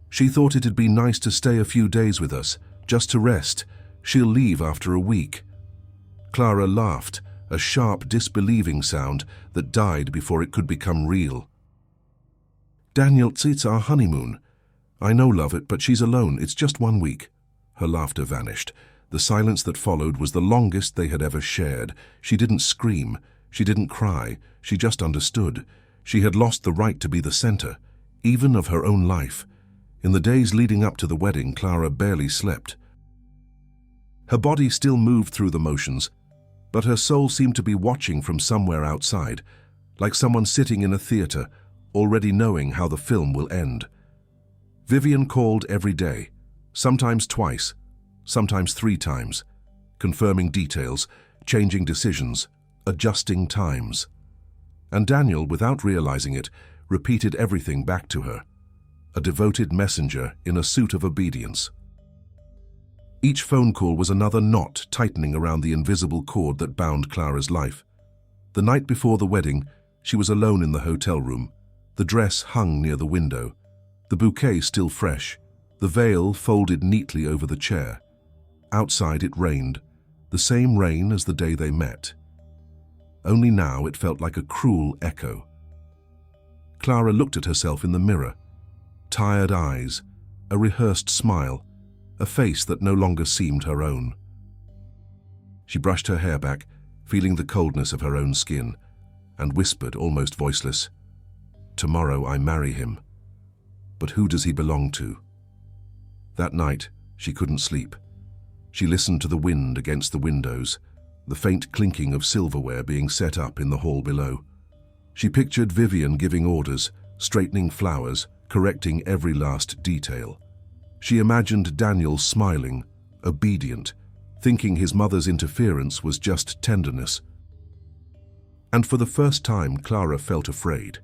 She thought it'd be nice to stay a few days with us, just to rest. She'll leave after a week. Clara laughed, a sharp, disbelieving sound that died before it could become real. Daniel, it's our honeymoon. I know, love it, but she's alone. It's just 1 week. Her laughter vanished. The silence that followed was the longest they had ever shared. She didn't scream. She didn't cry. She just understood. She had lost the right to be the center, even of her own life. In the days leading up to the wedding, Clara barely slept. Her body still moved through the motions, but her soul seemed to be watching from somewhere outside, like someone sitting in a theater, already knowing how the film will end. Vivian called every day, sometimes twice, sometimes 3 times, confirming details, changing decisions, adjusting times. And Daniel, without realizing it, repeated everything back to her, a devoted messenger in a suit of obedience. Each phone call was another knot tightening around the invisible cord that bound Clara's life. The night before the wedding, she was alone in the hotel room. The dress hung near the window, the bouquet still fresh, the veil folded neatly over the chair. Outside it rained, the same rain as the day they met. Only now it felt like a cruel echo. Clara looked at herself in the mirror. Tired eyes, a rehearsed smile, a face that no longer seemed her own. She brushed her hair back, feeling the coldness of her own skin, and whispered, almost voiceless, "Tomorrow I marry him. But who does he belong to?" That night, she couldn't sleep. She listened to the wind against the windows, the faint clinking of silverware being set up in the hall below. She pictured Vivian giving orders, straightening flowers, correcting every last detail. She imagined Daniel smiling, obedient, thinking his mother's interference was just tenderness. And for the first time, Clara felt afraid,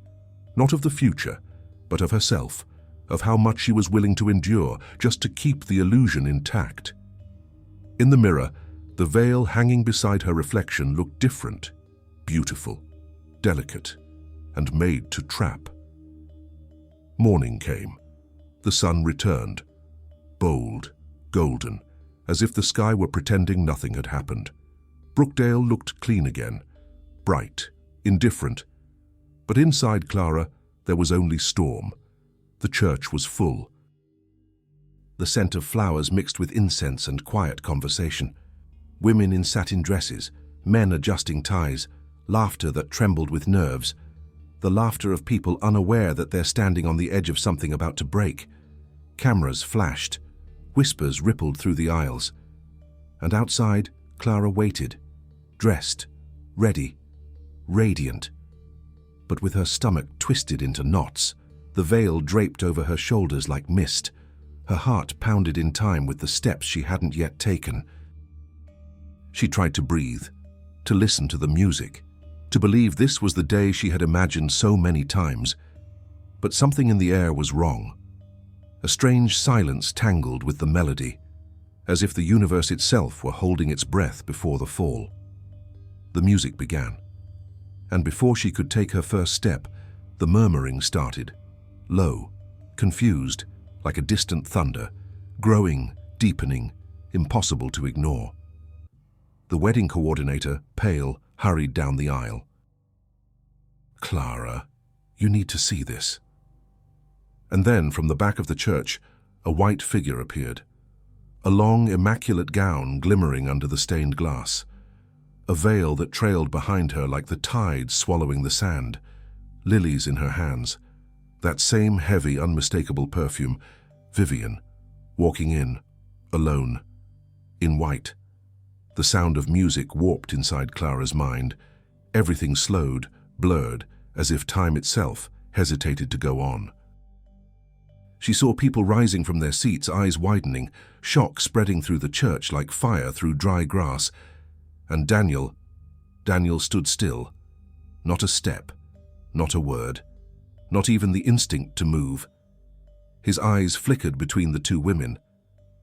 not of the future, but of herself, of how much she was willing to endure just to keep the illusion intact. In the mirror, the veil hanging beside her reflection looked different, beautiful, delicate, and made to trap. Morning came. The sun returned, bold, golden, as if the sky were pretending nothing had happened. Brookdale looked clean again, bright, indifferent. But inside Clara, there was only storm. The church was full. The scent of flowers mixed with incense and quiet conversation. Women in satin dresses, men adjusting ties, laughter that trembled with nerves. The laughter of people unaware that they're standing on the edge of something about to break. Cameras flashed. Whispers rippled through the aisles. And outside, Clara waited, dressed, ready, radiant. But with her stomach twisted into knots, the veil draped over her shoulders like mist. Her heart pounded in time with the steps she hadn't yet taken. She tried to breathe, to listen to the music, to believe this was the day she had imagined so many times. But something in the air was wrong. A strange silence tangled with the melody, as if the universe itself were holding its breath before the fall. The music began, and before she could take her first step, the murmuring started, low, confused, like a distant thunder, growing, deepening, impossible to ignore. The wedding coordinator, pale, hurried down the aisle. "Clara, you need to see this." And then, from the back of the church, a white figure appeared. A long, immaculate gown glimmering under the stained glass. A veil that trailed behind her like the tide swallowing the sand. Lilies in her hands. That same heavy, unmistakable perfume. Vivian, walking in, alone, in white. The sound of music warped inside Clara's mind. Everything slowed, blurred, as if time itself hesitated to go on. She saw people rising from their seats, eyes widening, shock spreading through the church like fire through dry grass. And Daniel stood still. Not a step, not a word, not even the instinct to move. His eyes flickered between the two women,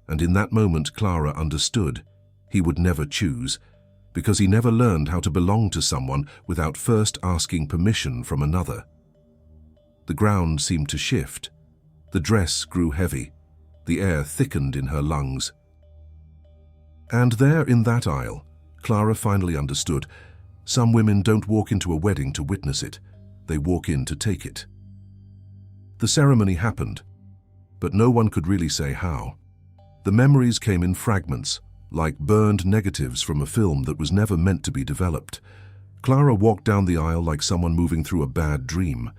and in that moment Clara understood he would never choose, because he never learned how to belong to someone without first asking permission from another. The ground seemed to shift. The dress grew heavy. The air thickened in her lungs. And there in that aisle, Clara finally understood. Some women don't walk into a wedding to witness it. They walk in to take it. The ceremony happened, but no one could really say how. The memories came in fragments, like burned negatives from a film that was never meant to be developed. Clara walked down the aisle like someone moving through a bad dream.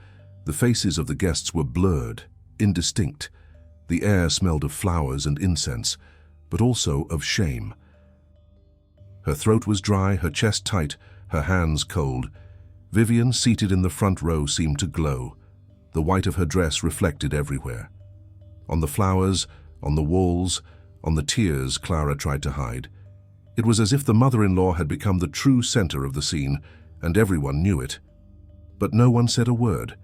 The faces of the guests were blurred, indistinct. The air smelled of flowers and incense, but also of shame. Her throat was dry, her chest tight, her hands cold. Vivian, seated in the front row, seemed to glow. The white of her dress reflected everywhere. On the flowers, on the walls, on the tears Clara tried to hide. It was as if the mother-in-law had become the true center of the scene, and everyone knew it. But no one said a word.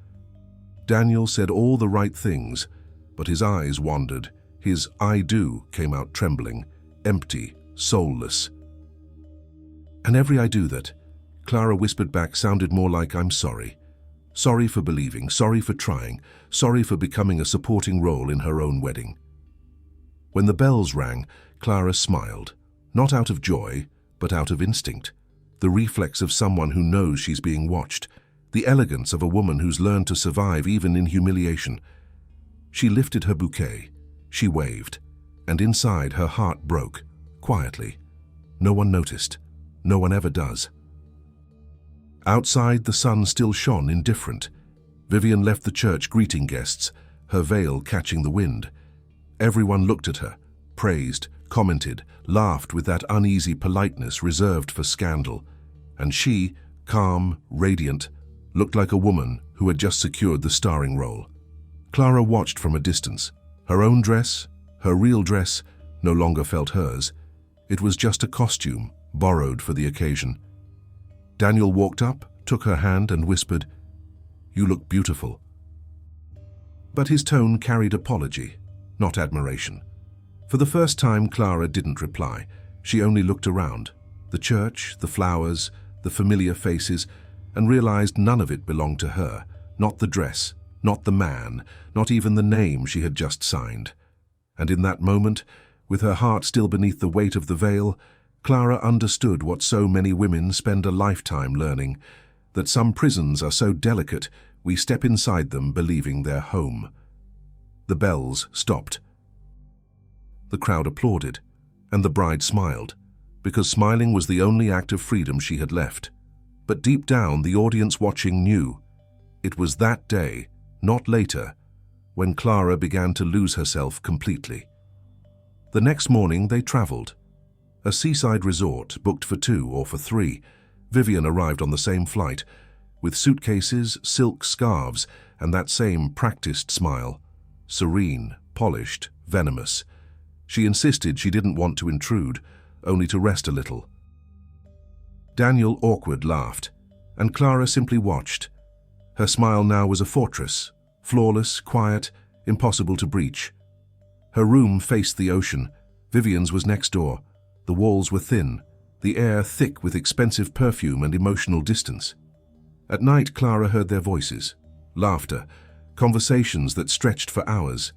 Daniel said all the right things, but his eyes wandered. His "I do" came out trembling, empty, soulless. And every "I do" that Clara whispered back sounded more like "I'm sorry." Sorry for believing, sorry for trying, sorry for becoming a supporting role in her own wedding. When the bells rang, Clara smiled, not out of joy, but out of instinct, the reflex of someone who knows she's being watched, the elegance of a woman who's learned to survive even in humiliation. She lifted her bouquet, she waved, and inside her heart broke, quietly. No one noticed, no one ever does. Outside, the sun still shone indifferent. Vivian left the church greeting guests, her veil catching the wind. Everyone looked at her, praised, commented, laughed with that uneasy politeness reserved for scandal. And she, calm, radiant, looked like a woman who had just secured the starring role. Clara watched from a distance. Her own dress, her real dress, no longer felt hers. It was just a costume, borrowed for the occasion. Daniel walked up, took her hand and whispered, "You look beautiful." But his tone carried apology, not admiration. For the first time, Clara didn't reply. She only looked around, the church, the flowers, the familiar faces, and realized none of it belonged to her, not the dress, not the man, not even the name she had just signed. And in that moment, with her heart still beneath the weight of the veil, Clara understood what so many women spend a lifetime learning, that some prisons are so delicate we step inside them believing they're home. The bells stopped. The crowd applauded, and the bride smiled, because smiling was the only act of freedom she had left. But deep down, the audience watching knew. It was that day, not later, when Clara began to lose herself completely. The next morning they traveled. A seaside resort booked for 2 or for 3. Vivian arrived on the same flight, with suitcases, silk scarves, and that same practiced smile. Serene, polished, venomous. She insisted she didn't want to intrude, only to rest a little. Daniel, awkward, laughed, and Clara simply watched. Her smile now was a fortress, flawless, quiet, impossible to breach. Her room faced the ocean. Vivian's was next door. The walls were thin, the air thick with expensive perfume and emotional distance. At night, Clara heard their voices, laughter, Conversations that stretched for hours.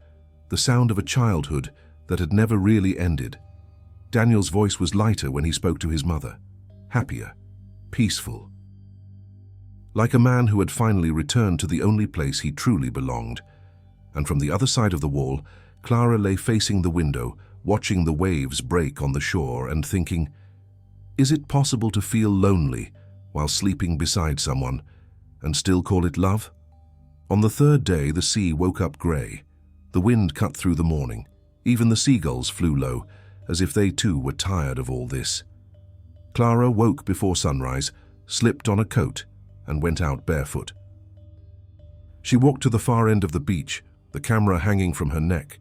The sound of a childhood that had never really ended. Daniel's voice was lighter when he spoke to his mother. Happier. Peaceful. Like a man who had finally returned to the only place he truly belonged. And from the other side of the wall, Clara lay facing the window, watching the waves break on the shore and thinking, is it possible to feel lonely while sleeping beside someone and still call it love? On the third day, the sea woke up grey. The wind cut through the morning. Even the seagulls flew low, as if they too were tired of all this. Clara woke before sunrise, slipped on a coat, and went out barefoot. She walked to the far end of the beach, the camera hanging from her neck.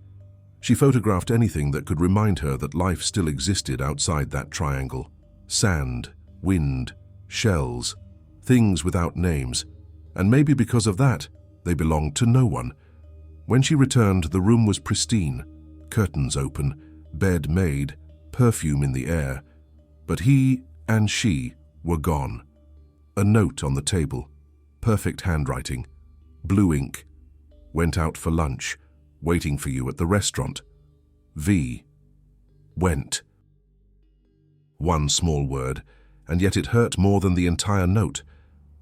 She photographed anything that could remind her that life still existed outside that triangle. Sand, wind, shells, things without names, and maybe because of that, they belonged to no one. When she returned, the room was pristine, curtains open, bed made, perfume in the air, but he and she were gone. A note on the table, perfect handwriting, blue ink, went out for lunch, waiting for you at the restaurant. V. Went. One small word, and yet it hurt more than the entire note.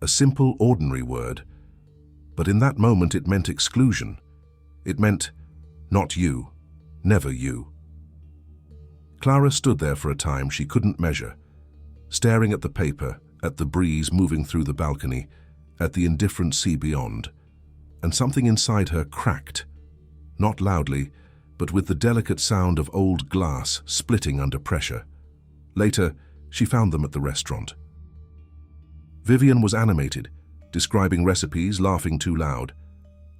A simple, ordinary word. But in that moment it meant exclusion. It meant, not you, never you. Clara stood there for a time she couldn't measure, staring at the paper, at the breeze moving through the balcony, at the indifferent sea beyond, and something inside her cracked, not loudly, but with the delicate sound of old glass splitting under pressure. Later, she found them at the restaurant. Vivian was animated, describing recipes, laughing too loud.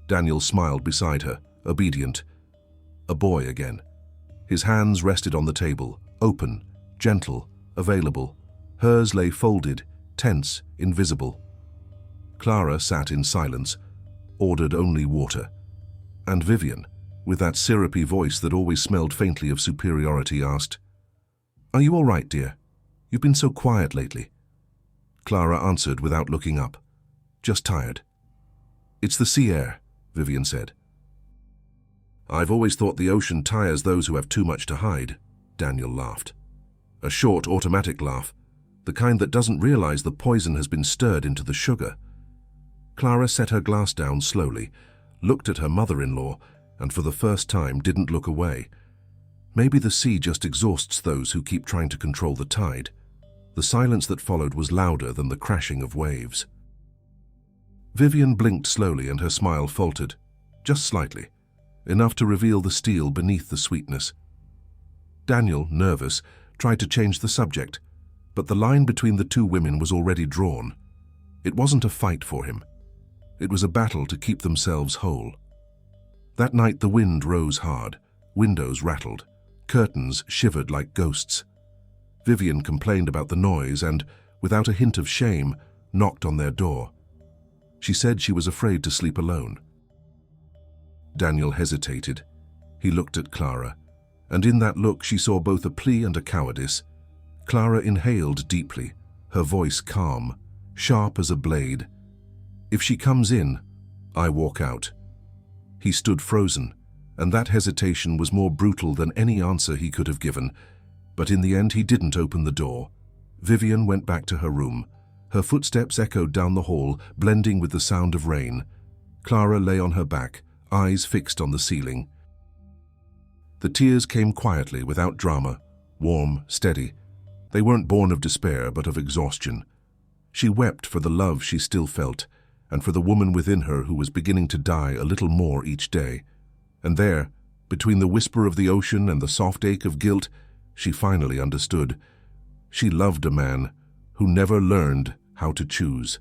Daniel smiled beside her, obedient. A boy again. His hands rested on the table, open, gentle, available. Hers lay folded, tense, invisible. Clara sat in silence, ordered only water. And Vivian, with that syrupy voice that always smelled faintly of superiority, asked, "Are you all right, dear? You've been so quiet lately." Clara answered without looking up. "Just tired." "It's the sea air," Vivian said. "I've always thought the ocean tires those who have too much to hide," Daniel laughed. A short, automatic laugh, the kind that doesn't realize the poison has been stirred into the sugar. Clara set her glass down slowly, looked at her mother-in-law, and for the first time didn't look away. Maybe the sea just exhausts those who keep trying to control the tide. The silence that followed was louder than the crashing of waves. Vivian blinked slowly and her smile faltered, just slightly, enough to reveal the steel beneath the sweetness. Daniel, nervous, tried to change the subject, but the line between the two women was already drawn. It wasn't a fight for him. It was a battle to keep themselves whole. That night the wind rose hard, windows rattled, curtains shivered like ghosts. Vivian complained about the noise and, without a hint of shame, knocked on their door. She said she was afraid to sleep alone. Daniel hesitated. He looked at Clara, and in that look she saw both a plea and a cowardice. Clara inhaled deeply, her voice calm, sharp as a blade. "If she comes in, I walk out." He stood frozen, and that hesitation was more brutal than any answer he could have given. But in the end he didn't open the door. Vivian went back to her room. Her footsteps echoed down the hall, blending with the sound of rain. Clara lay on her back, eyes fixed on the ceiling. The tears came quietly, without drama, warm, steady. They weren't born of despair, but of exhaustion. She wept for the love she still felt, and for the woman within her who was beginning to die a little more each day. And there, between the whisper of the ocean and the soft ache of guilt, she finally understood. She loved a man who never learned how to choose.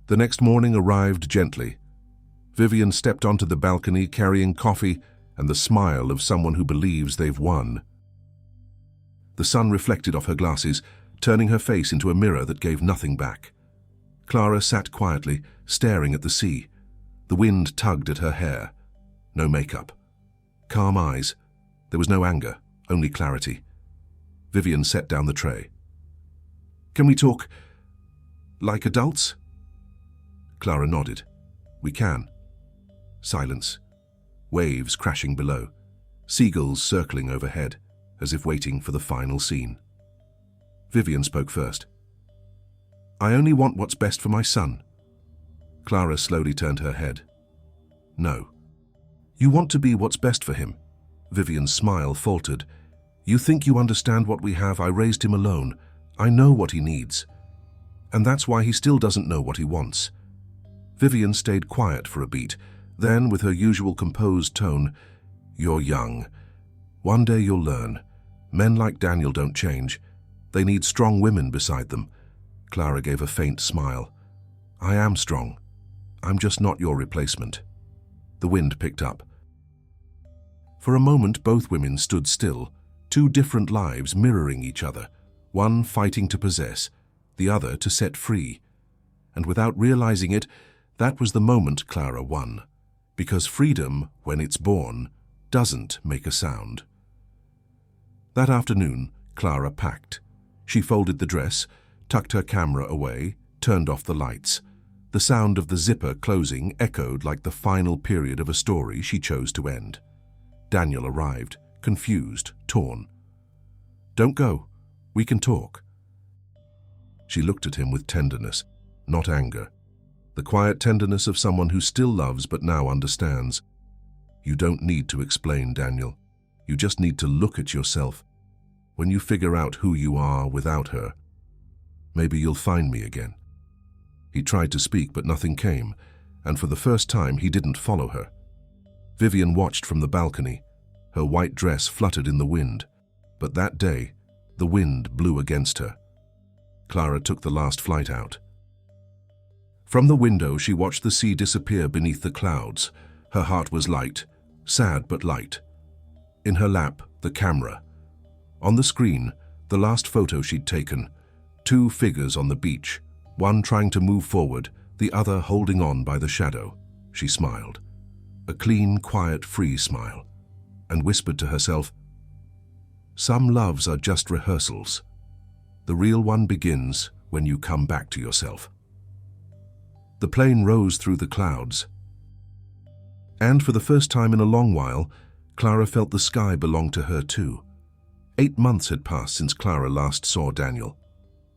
The next morning arrived gently. Vivian stepped onto the balcony carrying coffee and the smile of someone who believes they've won. The sun reflected off her glasses, turning her face into a mirror that gave nothing back. Clara sat quietly, staring at the sea. The wind tugged at her hair. No makeup. Calm eyes. There was no anger, only clarity. Vivian set down the tray. "Can we talk like adults?" Clara nodded. "We can." Silence. Waves crashing below. Seagulls circling overhead, as if waiting for the final scene. Vivian spoke first. "I only want what's best for my son." Clara slowly turned her head. "No. You want to be what's best for him." Vivian's smile faltered. "You think you understand what we have. I raised him alone. I know what he needs. And that's why he still doesn't know what he wants." Vivian stayed quiet for a beat. Then, with her usual composed tone, "You're young. One day you'll learn. Men like Daniel don't change. They need strong women beside them." Clara gave a faint smile. "I am strong. I'm just not your replacement." The wind picked up. For a moment, both women stood still, two different lives mirroring each other, one fighting to possess, the other to set free. And without realizing it, that was the moment Clara won. Because freedom, when it's born, doesn't make a sound. That afternoon, Clara packed. She folded the dress, tucked her camera away, turned off the lights. The sound of the zipper closing echoed like the final period of a story she chose to end. Daniel arrived, confused, torn. "Don't go. We can talk." She looked at him with tenderness, not anger. The quiet tenderness of someone who still loves but now understands. "You don't need to explain, Daniel. You just need to look at yourself. When you figure out who you are without her, maybe you'll find me again." He tried to speak, but nothing came, and for the first time he didn't follow her. Vivian watched from the balcony. Her white dress fluttered in the wind, but that day, the wind blew against her. Clara took the last flight out. From the window, she watched the sea disappear beneath the clouds. Her heart was light, sad but light. In her lap, the camera. On the screen, the last photo she'd taken. Two figures on the beach, one trying to move forward, the other holding on by the shadow. She smiled. A clean, quiet, free smile, and whispered to herself, "Some loves are just rehearsals. The real one begins when you come back to yourself." The plane rose through the clouds. And for the first time in a long while, Clara felt the sky belonged to her too. 8 months had passed since Clara last saw Daniel.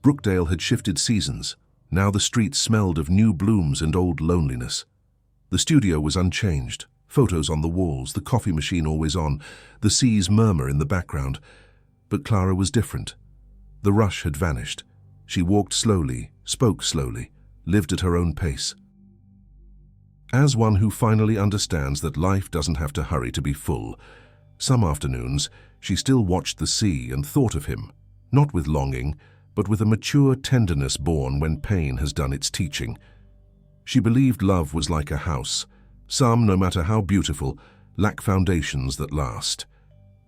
Brookdale had shifted seasons. Now the streets smelled of new blooms and old loneliness. The studio was unchanged, photos on the walls, the coffee machine always on, the sea's murmur in the background. But Clara was different. The rush had vanished. She walked slowly, spoke slowly, lived at her own pace. As one who finally understands that life doesn't have to hurry to be full, some afternoons she still watched the sea and thought of him, not with longing, but with a mature tenderness born when pain has done its teaching. She believed love was like a house. Some, no matter how beautiful, lack foundations that last.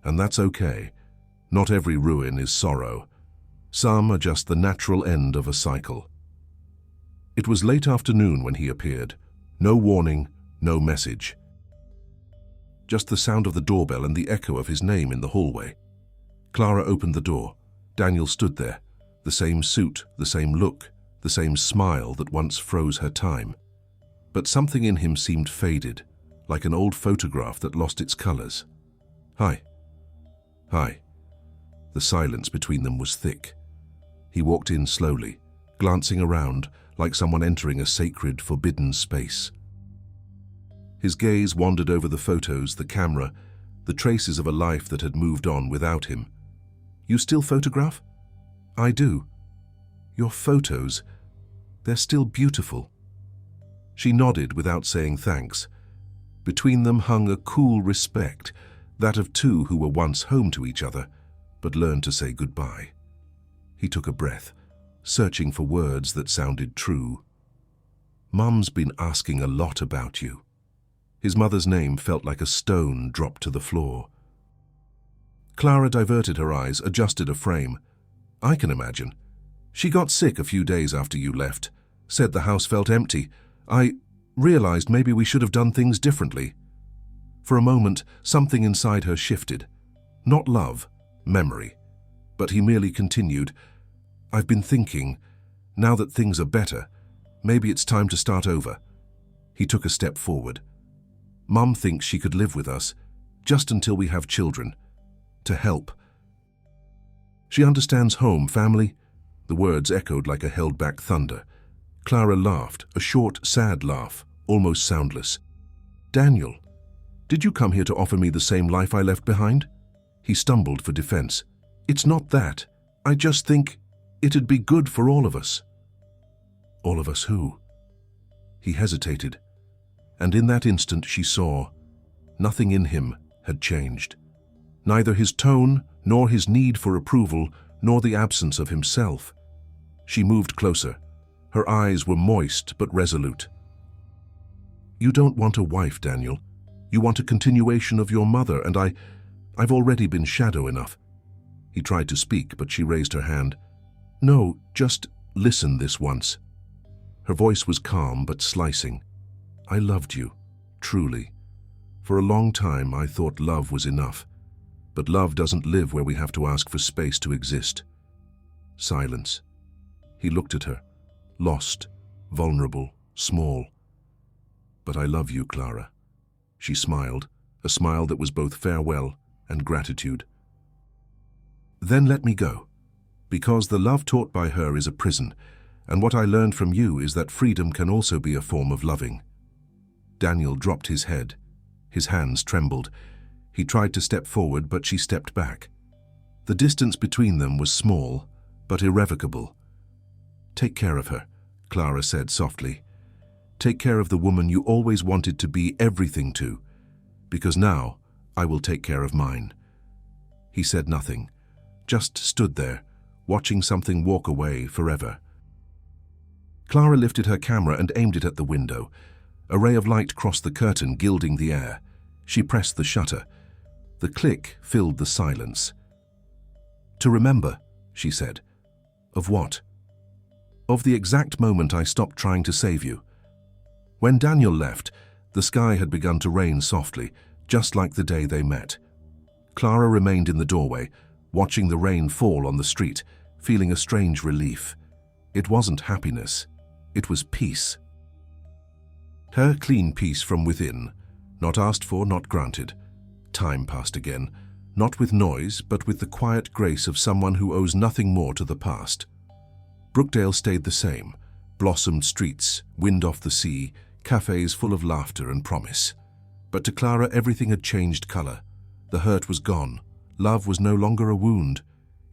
And that's okay. Not every ruin is sorrow. Some are just the natural end of a cycle. It was late afternoon when he appeared. No warning, no message. Just the sound of the doorbell and the echo of his name in the hallway. Clara opened the door. Daniel stood there. The same suit, the same look, the same smile that once froze her time. But something in him seemed faded, like an old photograph that lost its colors. "Hi." "Hi." The silence between them was thick. He walked in slowly, glancing around like someone entering a sacred, forbidden space. His gaze wandered over the photos, the camera, the traces of a life that had moved on without him. "You still photograph?" "I do." "Your photos, they're still beautiful." She nodded without saying thanks. Between them hung a cool respect, that of two who were once home to each other, but learned to say goodbye. He took a breath, searching for words that sounded true. "Mum's been asking a lot about you." His mother's name felt like a stone dropped to the floor. Clara diverted her eyes, adjusted a frame. "I can imagine. She got sick a few days after you left, said the house felt empty. I realized maybe we should have done things differently." For a moment, something inside her shifted. Not love, memory. But he merely continued, "I've been thinking, now that things are better, maybe it's time to start over." He took a step forward. Mum thinks she could live with us, just until we have children. To help. She understands home, family. The words echoed like a held-back thunder. Clara laughed, a short, sad laugh, almost soundless. Daniel, did you come here to offer me the same life I left behind? He stumbled for defense. It's not that. I just think it'd be good for all of us. All of us who? He hesitated, and in that instant she saw nothing in him had changed. Neither his tone, nor his need for approval, nor the absence of himself. She moved closer. Her eyes were moist but resolute. You don't want a wife, Daniel. You want a continuation of your mother, and I've already been shadow enough. He tried to speak, but she raised her hand. No, just listen this once. Her voice was calm but slicing. I loved you, truly. For a long time I thought love was enough. But love doesn't live where we have to ask for space to exist. Silence. He looked at her, lost, vulnerable, small. But I love you, Clara. She smiled, a smile that was both farewell and gratitude. Then let me go, because the love taught by her is a prison, and what I learned from you is that freedom can also be a form of loving. Daniel dropped his head. His hands trembled. He tried to step forward, but she stepped back. The distance between them was small, but irrevocable. Take care of her, Clara said softly. Take care of the woman you always wanted to be everything to, because now I will take care of mine. He said nothing, just stood there, watching something walk away forever. Clara lifted her camera and aimed it at the window. A ray of light crossed the curtain, gilding the air. She pressed the shutter. The click filled the silence. To remember, she said. Of what? Of the exact moment I stopped trying to save you. When Daniel left, the sky had begun to rain softly, just like the day they met. Clara remained in the doorway, watching the rain fall on the street, feeling a strange relief. It wasn't happiness. It was peace. Her clean peace from within, not asked for, not granted. Time passed again, not with noise, but with the quiet grace of someone who owes nothing more to the past. Brookdale stayed the same, blossomed streets, wind off the sea, cafes full of laughter and promise. But to Clara everything had changed color. The hurt was gone. Love was no longer a wound.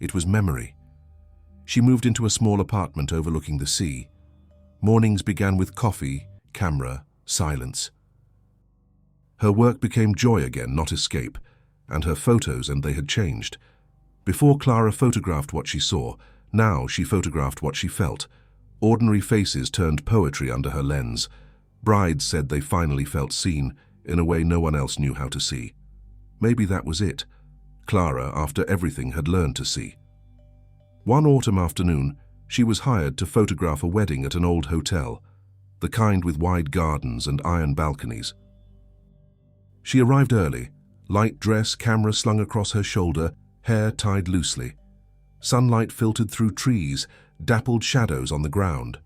It was memory. She moved into a small apartment overlooking the sea. Mornings began with coffee, camera, silence. Her work became joy again, not escape, and her photos, and they had changed. Before Clara photographed what she saw, now she photographed what she felt. Ordinary faces turned poetry under her lens. Brides said they finally felt seen, in a way no one else knew how to see. Maybe that was it. Clara, after everything, had learned to see. One autumn afternoon, she was hired to photograph a wedding at an old hotel, the kind with wide gardens and iron balconies. She arrived early, light dress, camera slung across her shoulder, hair tied loosely. Sunlight filtered through trees, dappled shadows on the ground.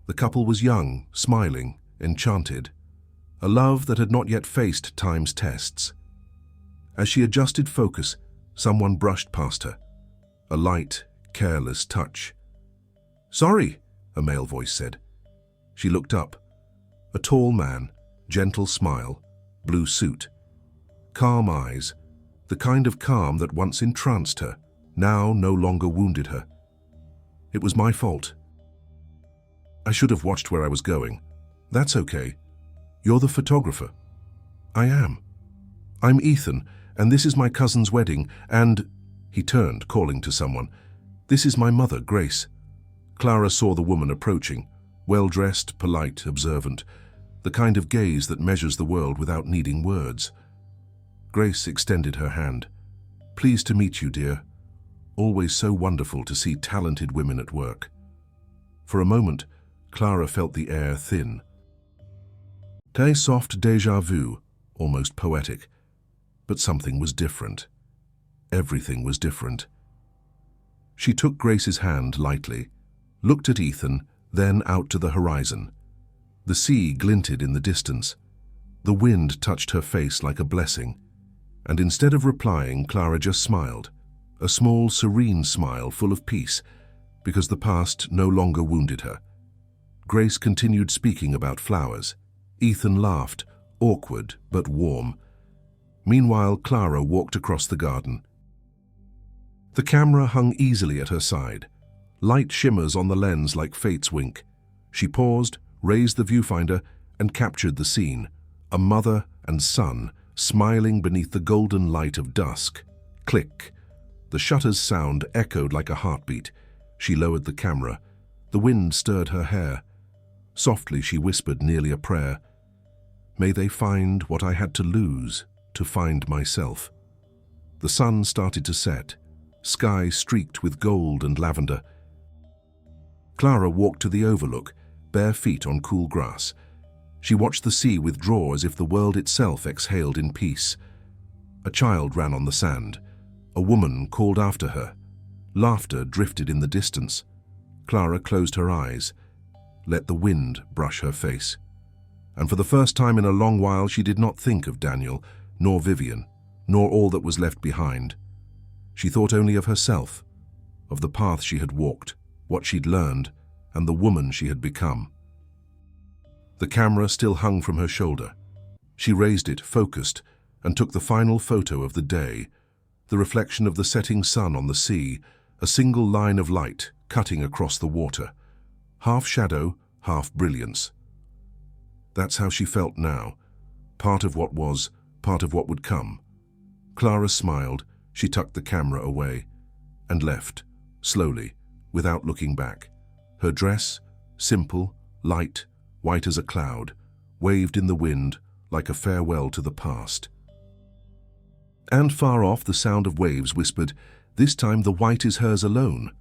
The couple was young, smiling, enchanted. A love that had not yet faced time's tests. As she adjusted focus, someone brushed past her. A light, careless touch. "Sorry," a male voice said. She looked up. A tall man, gentle smile, blue suit. Calm eyes, the kind of calm that once entranced her, now no longer wounded her. "It was my fault. I should have watched where I was going. That's okay. You're the photographer." "I am. I'm Ethan, and this is my cousin's wedding, and—" He turned, calling to someone. "This is my mother, Grace." Clara saw the woman approaching, well-dressed, polite, observant, the kind of gaze that measures the world without needing words. Grace extended her hand. "Pleased to meet you, dear. Always so wonderful to see talented women at work." For a moment, Clara felt the air thin. Très soft déjà vu, almost poetic. But something was different. Everything was different. She took Grace's hand lightly, looked at Ethan, then out to the horizon. The sea glinted in the distance. The wind touched her face like a blessing, and instead of replying, Clara just smiled, a small, serene smile full of peace, because the past no longer wounded her. Grace continued speaking about flowers. Ethan laughed, awkward but warm. Meanwhile, Clara walked across the garden. The camera hung easily at her side. Light shimmers on the lens like fate's wink. She paused, raised the viewfinder, and captured the scene. A mother and son smiling beneath the golden light of dusk. Click. The shutter's sound echoed like a heartbeat. She lowered the camera. The wind stirred her hair. Softly she whispered nearly a prayer. May they find what I had to lose to find myself. The sun started to set, sky streaked with gold and lavender. Clara walked to the overlook, bare feet on cool grass. She watched the sea withdraw as if the world itself exhaled in peace. A child ran on the sand. A woman called after her. Laughter drifted in the distance. Clara closed her eyes, let the wind brush her face. And for the first time in a long while, she did not think of Daniel, nor Vivian, nor all that was left behind. She thought only of herself, of the path she had walked, what she'd learned, and the woman she had become. The camera still hung from her shoulder. She raised it, focused, and took the final photo of the day, the reflection of the setting sun on the sea, a single line of light cutting across the water, half shadow, half brilliance. That's how she felt now, part of what was, part of what would come. Clara smiled, she tucked the camera away, and left, slowly, without looking back. Her dress, simple, light, white as a cloud, waved in the wind like a farewell to the past. And far off, the sound of waves whispered, "This time the white is hers alone."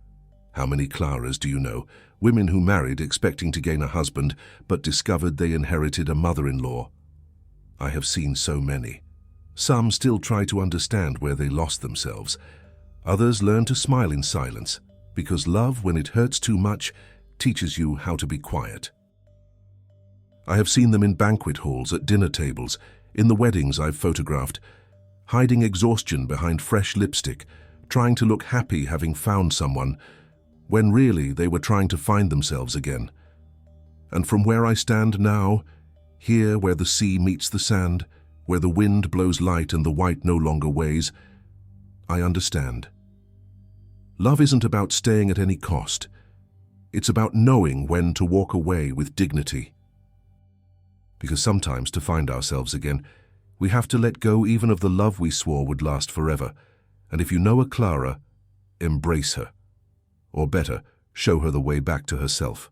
How many Claras do you know? Women who married expecting to gain a husband, but discovered they inherited a mother-in-law. I have seen so many. Some still try to understand where they lost themselves. Others learn to smile in silence, because love, when it hurts too much, teaches you how to be quiet. I have seen them in banquet halls, at dinner tables, in the weddings I've photographed, hiding exhaustion behind fresh lipstick, trying to look happy having found someone, when really they were trying to find themselves again. And from where I stand now, here where the sea meets the sand, where the wind blows light and the white no longer weighs, I understand. Love isn't about staying at any cost. It's about knowing when to walk away with dignity. Because sometimes to find ourselves again, we have to let go even of the love we swore would last forever. And if you know a Clara, embrace her. Or better, show her the way back to herself.